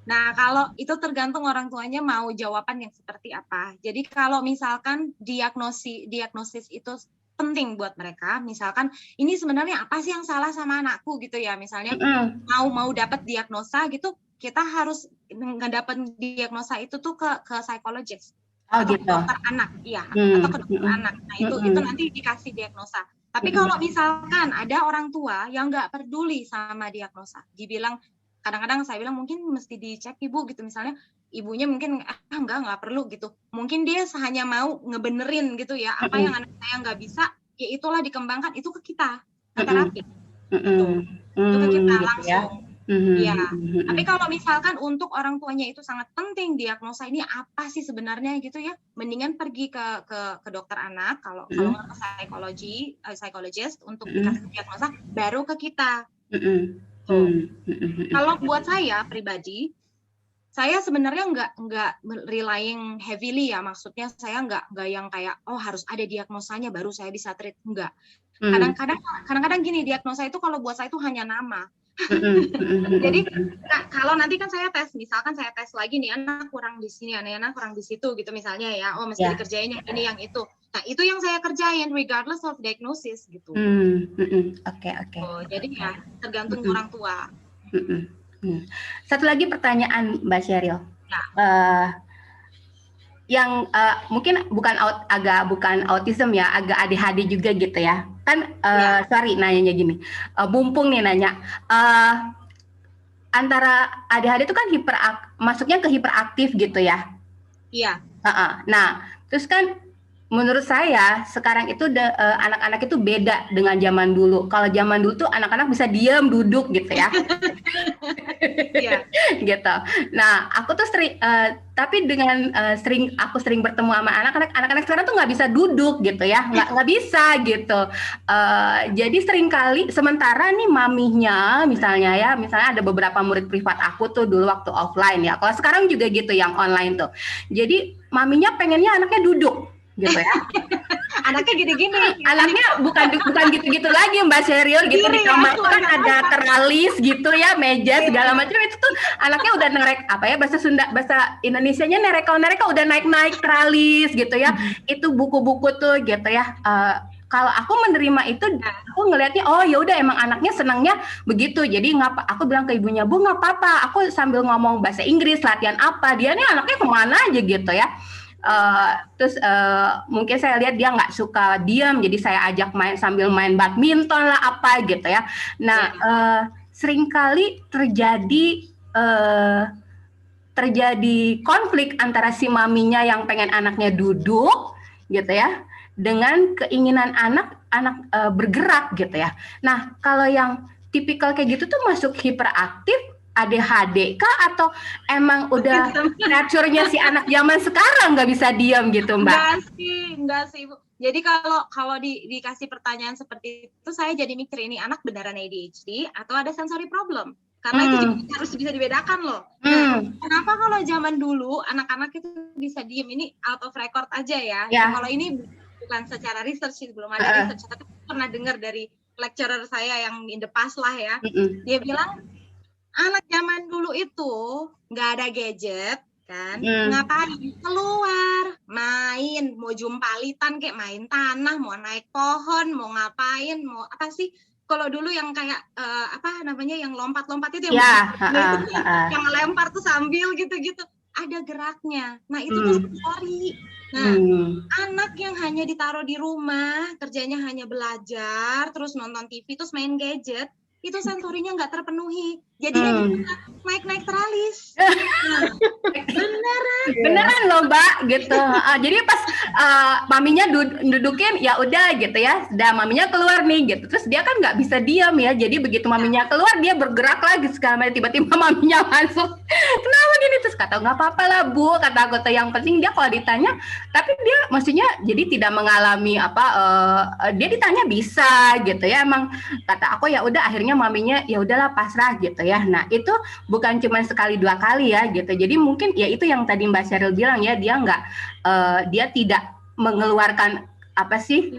S5: Nah, kalau itu tergantung orang tuanya mau jawaban yang seperti apa. Jadi kalau misalkan diagnosis itu penting buat mereka, misalkan ini sebenarnya apa sih yang salah sama anakku gitu ya, misalnya mau dapat diagnosa gitu, kita harus ngedapat diagnosa itu tuh ke psikologis atau
S6: gitu.
S5: dokter anak, atau ke dokter anak. Nah itu nanti dikasih diagnosa. Tapi kalau misalkan ada orang tua yang nggak peduli sama diagnosa, dibilang, kadang-kadang saya bilang mungkin mesti dicek Ibu gitu, misalnya ibunya mungkin nggak perlu gitu, mungkin dia hanya mau ngebenerin gitu ya, apa yang anak saya nggak bisa, ya itulah dikembangkan itu ke kita, ke terapi itu ke kita langsung ya. Tapi kalau misalkan untuk orang tuanya itu sangat penting diagnosa ini apa sih sebenarnya gitu ya, mendingan pergi ke dokter anak, kalau nggak ke psikologis untuk dikasih diagnosa, baru ke kita. Kalau buat saya pribadi, saya sebenarnya nggak relying heavily ya, maksudnya saya nggak yang kayak harus ada diagnosanya baru saya bisa treat, enggak. Kadang-kadang gini, diagnosa itu kalau buat saya itu hanya nama. Jadi kalau nanti kan saya tes, misalkan saya tes lagi nih, anak kurang di sini, anak kurang di situ gitu misalnya ya, mesti dikerjain yang ini yang itu. Nah itu yang saya kerjain regardless of diagnosis gitu.
S6: Oke.
S5: Jadi ya tergantung orang tua.
S6: Satu lagi pertanyaan Mbak Sheryl. Yang mungkin bukan autism ya, agak ADHD juga gitu ya. Kan sorry nanyanya gini. Bumpung nih nanya. Antara ADHD itu kan masuknya ke hiperaktif gitu ya.
S5: Iya.
S6: Nah, terus kan menurut saya sekarang itu anak-anak itu beda dengan zaman dulu. Kalau zaman dulu tuh anak-anak bisa diam, duduk gitu ya.
S5: Iya.
S6: Gitu. Nah, aku tuh tapi dengan aku sering bertemu sama anak-anak sekarang tuh nggak bisa duduk gitu ya, nggak bisa gitu. Jadi sering kali sementara nih maminya misalnya ada beberapa murid privat aku tuh dulu waktu offline ya. Kalau sekarang juga gitu yang online tuh. Jadi maminya pengennya anaknya duduk gitu ya.
S5: Anaknya gini-gini.
S6: Anaknya bukan gitu-gitu lagi Mbak Sheryl gitu. Di kamar kan ada teralis gitu ya, meja segala macam, itu tuh anaknya udah nerek bahasa Indonesianya nerekal udah naik teralis gitu ya. Itu buku-buku tuh gitu ya. Kalau aku menerima itu, aku ngelihatnya oh ya udah emang anaknya senangnya begitu. Jadi aku bilang ke ibunya, Bu nggak apa-apa, aku sambil ngomong bahasa Inggris, latihan apa, dia nih anaknya kemana aja gitu ya. Terus mungkin saya lihat dia nggak suka diam, jadi saya ajak sambil main badminton lah apa gitu ya. Nah, seringkali terjadi konflik antara si maminya yang pengen anaknya duduk gitu ya, dengan keinginan anak bergerak gitu ya. Nah, kalau yang tipikal kayak gitu tuh masuk hiperaktif, ADHD kah, atau emang udah nature-nya si anak zaman sekarang nggak bisa diam gitu, Mbak?
S5: Enggak sih, Bu. Jadi kalau dikasih pertanyaan seperti itu, saya jadi mikir ini anak beneran ADHD atau ada sensory problem? Karena itu juga harus bisa dibedakan loh. Nah, kenapa kalau zaman dulu anak-anak itu bisa diem? Ini out of record aja ya.
S6: Yeah.
S5: Kalau ini bukan secara research, belum ada research, tapi pernah dengar dari lecturer saya yang in the past lah ya. Dia bilang anak zaman dulu itu nggak ada gadget kan, ngapain? Keluar, main, mau jumpalitan kayak main tanah, mau naik pohon, mau ngapain, mau apa sih? Kalau dulu yang kayak yang lompat-lompat itu yang lempar tuh sambil gitu-gitu, ada geraknya. Nah itu tuh sensory. Nah, anak yang hanya ditaruh di rumah, kerjanya hanya belajar, terus nonton TV, terus main gadget, itu sensorinya nggak terpenuhi. Jadi naik teralis.
S6: Beneran loh Mbak gitu. Jadi pas maminya dudukin ya udah gitu ya, udah maminya keluar nih gitu, terus dia kan nggak bisa diam ya, jadi begitu maminya keluar dia bergerak lagi segala macam, tiba-tiba maminya masuk, kenapa gini, terus kata nggak apa-apa lah Bu, kata aku tuh yang penting dia kalau ditanya, tapi dia maksudnya jadi tidak mengalami dia ditanya bisa gitu ya, emang kata aku ya udah akhirnya maminya ya udahlah pasrah gitu ya. Nah itu bukan cuma sekali dua kali ya gitu, jadi mungkin ya itu yang tadi Mbak Sheryl bilang ya, dia tidak mengeluarkan apa sih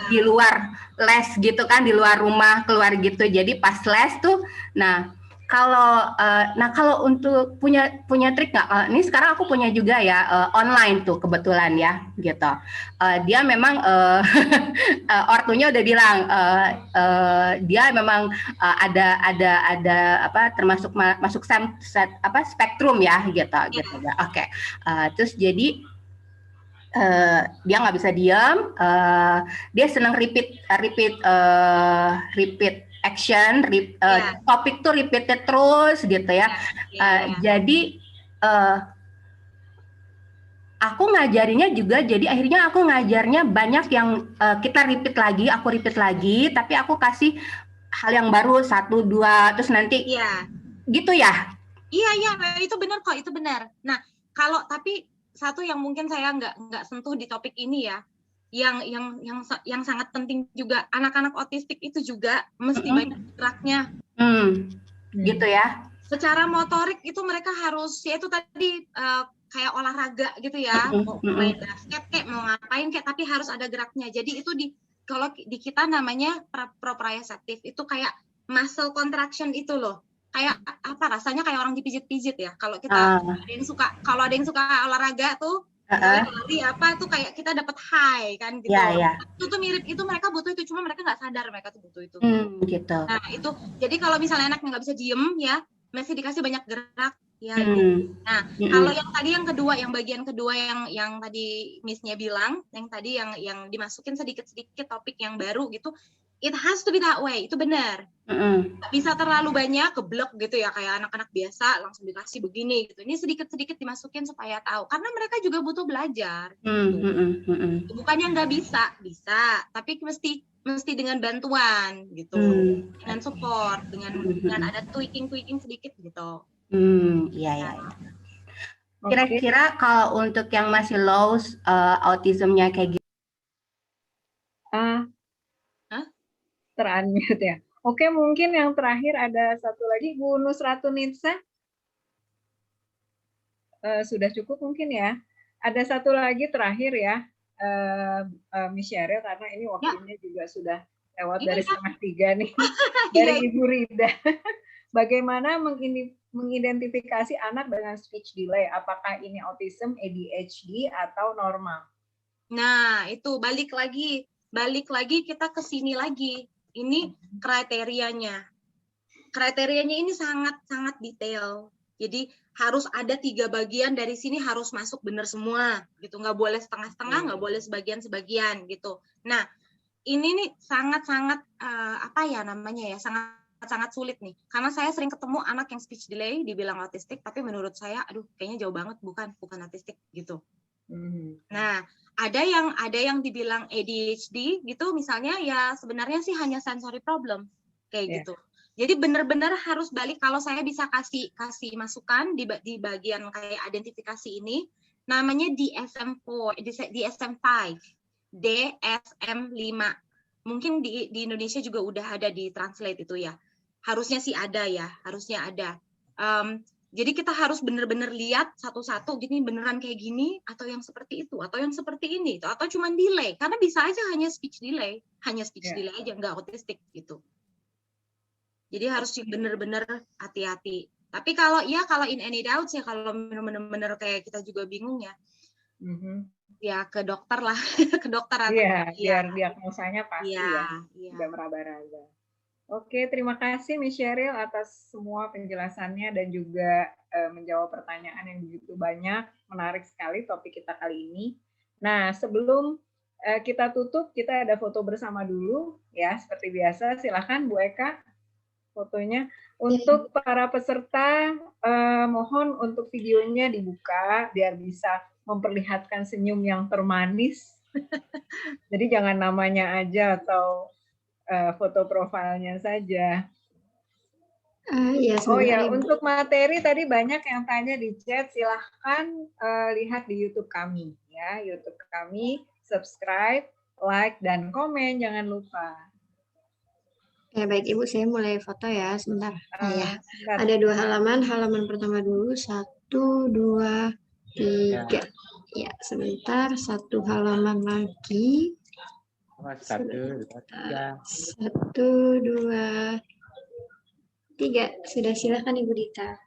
S6: di luar les gitu kan, di luar rumah keluar gitu, jadi pas les tuh kalau untuk punya trik nggak? Ini sekarang aku punya juga ya online tuh kebetulan ya gitu. Dia memang ortunya udah bilang dia memang ada apa termasuk masuk spektrum ya gitu. Oke. Terus jadi dia nggak bisa diam, dia senang repeat action, topik tuh repeated terus gitu ya. Jadi aku ngajarinya juga, jadi akhirnya aku ngajarnya banyak yang kita aku repeat lagi, tapi aku kasih hal yang baru 1, 2, terus nanti gitu ya.
S5: Iya, itu benar kok, itu benar. Nah, tapi satu yang mungkin saya nggak sentuh di topik ini ya, yang sangat penting juga, anak-anak otistik itu juga mesti banyak geraknya.
S6: Gitu ya.
S5: Secara motorik itu mereka harus, ya itu tadi kayak olahraga gitu ya, mau main basket kayak mau ngapain kayak, tapi harus ada geraknya. Jadi itu kalau di kita namanya proprioceptive, itu kayak muscle contraction itu loh. Kayak apa rasanya, kayak orang dipijit-pijit ya. Kalau kita ada yang suka olahraga tuh, lari apa tuh kayak kita dapat high kan gitu. Itu tuh mirip itu, mereka butuh itu, cuma mereka nggak sadar mereka tuh butuh itu.
S6: Gitu.
S5: Nah itu, jadi kalau misalnya anaknya nggak bisa diem ya, masih dikasih banyak gerak ya. Nah kalau yang bagian kedua yang tadi Miss-nya bilang, yang tadi yang dimasukin sedikit-sedikit topik yang baru gitu, It has to be that way, itu benar. Nggak bisa terlalu banyak keblok gitu ya, kayak anak-anak biasa langsung dikasih begini gitu. Ini sedikit-sedikit dimasukin supaya tahu, karena mereka juga butuh belajar. Gitu. Bukannya nggak bisa, bisa, tapi mesti dengan bantuan gitu, dengan support, dengan ada tweaking sedikit gitu.
S6: Iya. Kira-kira kalau untuk yang masih low autismnya kayak gitu.
S1: Ter-unmute ya. Oke, mungkin yang terakhir ada satu lagi, Bu Nusratunisa. Sudah cukup mungkin ya. Ada satu lagi terakhir ya, Miss Sheryl, karena ini waktunya juga sudah lewat dari 2:30 nih. Dari Ibu Rida. Bagaimana mengidentifikasi anak dengan speech delay? Apakah ini autism, ADHD, atau normal?
S5: Nah, itu balik lagi kita ke sini lagi. Ini kriterianya. Kriterianya ini sangat detail. Jadi harus ada 3 bagian dari sini harus masuk benar semua, gitu. Nggak boleh setengah-setengah, nggak boleh sebagian-sebagian, gitu. Nah, ini nih sangat sangat sulit nih. Karena saya sering ketemu anak yang speech delay dibilang autistik, tapi menurut saya, aduh, kayaknya jauh banget bukan autistik, gitu. Nah, ada yang dibilang ADHD gitu, misalnya ya sebenarnya sih hanya sensory problem kayak gitu. Jadi benar-benar harus balik. Kalau saya bisa kasih masukan di bagian kayak identifikasi ini, namanya DSM-4, DSM-5, DSM-5. Mungkin di Indonesia juga udah ada di translate itu ya. Harusnya sih ada ya, harusnya ada. Jadi kita harus benar-benar lihat satu-satu, gini beneran kayak gini, atau yang seperti itu, atau yang seperti ini, atau cuma delay. Karena bisa aja hanya speech delay aja, nggak autistik gitu. Jadi harus benar-benar hati-hati. Tapi kalau in any doubts ya, kalau benar-benar kayak kita juga bingung ya, ya ke dokter lah, ke dokter.
S1: Iya, biar diagnosanya pasti ya, tidak meraba-raba. Oke, terima kasih Miss Sheryl atas semua penjelasannya dan juga menjawab pertanyaan yang begitu banyak. Menarik sekali topik kita kali ini. Nah, sebelum kita tutup, kita ada foto bersama dulu ya, seperti biasa. Silakan Bu Eka fotonya. Untuk para peserta, mohon untuk videonya dibuka biar bisa memperlihatkan senyum yang termanis. Jadi jangan namanya aja atau foto profilnya saja. Untuk materi tadi banyak yang tanya di chat, silahkan lihat di YouTube kami ya, YouTube kami, subscribe, like dan komen, jangan lupa.
S7: Baik Ibu, saya mulai foto ya, sebentar. Ada 2 halaman pertama dulu, 1, 2, 3. Ya, sebentar, 1 halaman lagi. 1, 2, 3. Sudah, silakan Ibu Dita.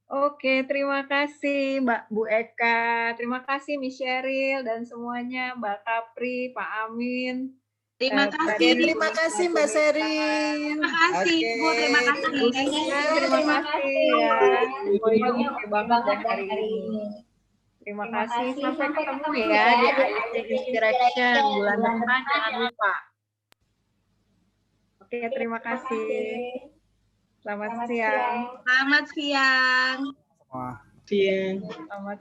S1: Oke, terima kasih Bu Eka, terima kasih Miss Sheryl dan semuanya, Mbak Kapri, Pak Amin.
S3: Terima kasih Mbak Sheryl.
S5: Terima kasih Bu, terima kasih.
S1: Terima kasih ya. Oke banget ya hari ini. Terima kasih. Sampai ketemu ya di IEC Inspiration bulan depan, jangan lupa. Oke, terima kasih. Selamat siang.
S5: Selamat siang.
S4: Wah.
S1: Selamat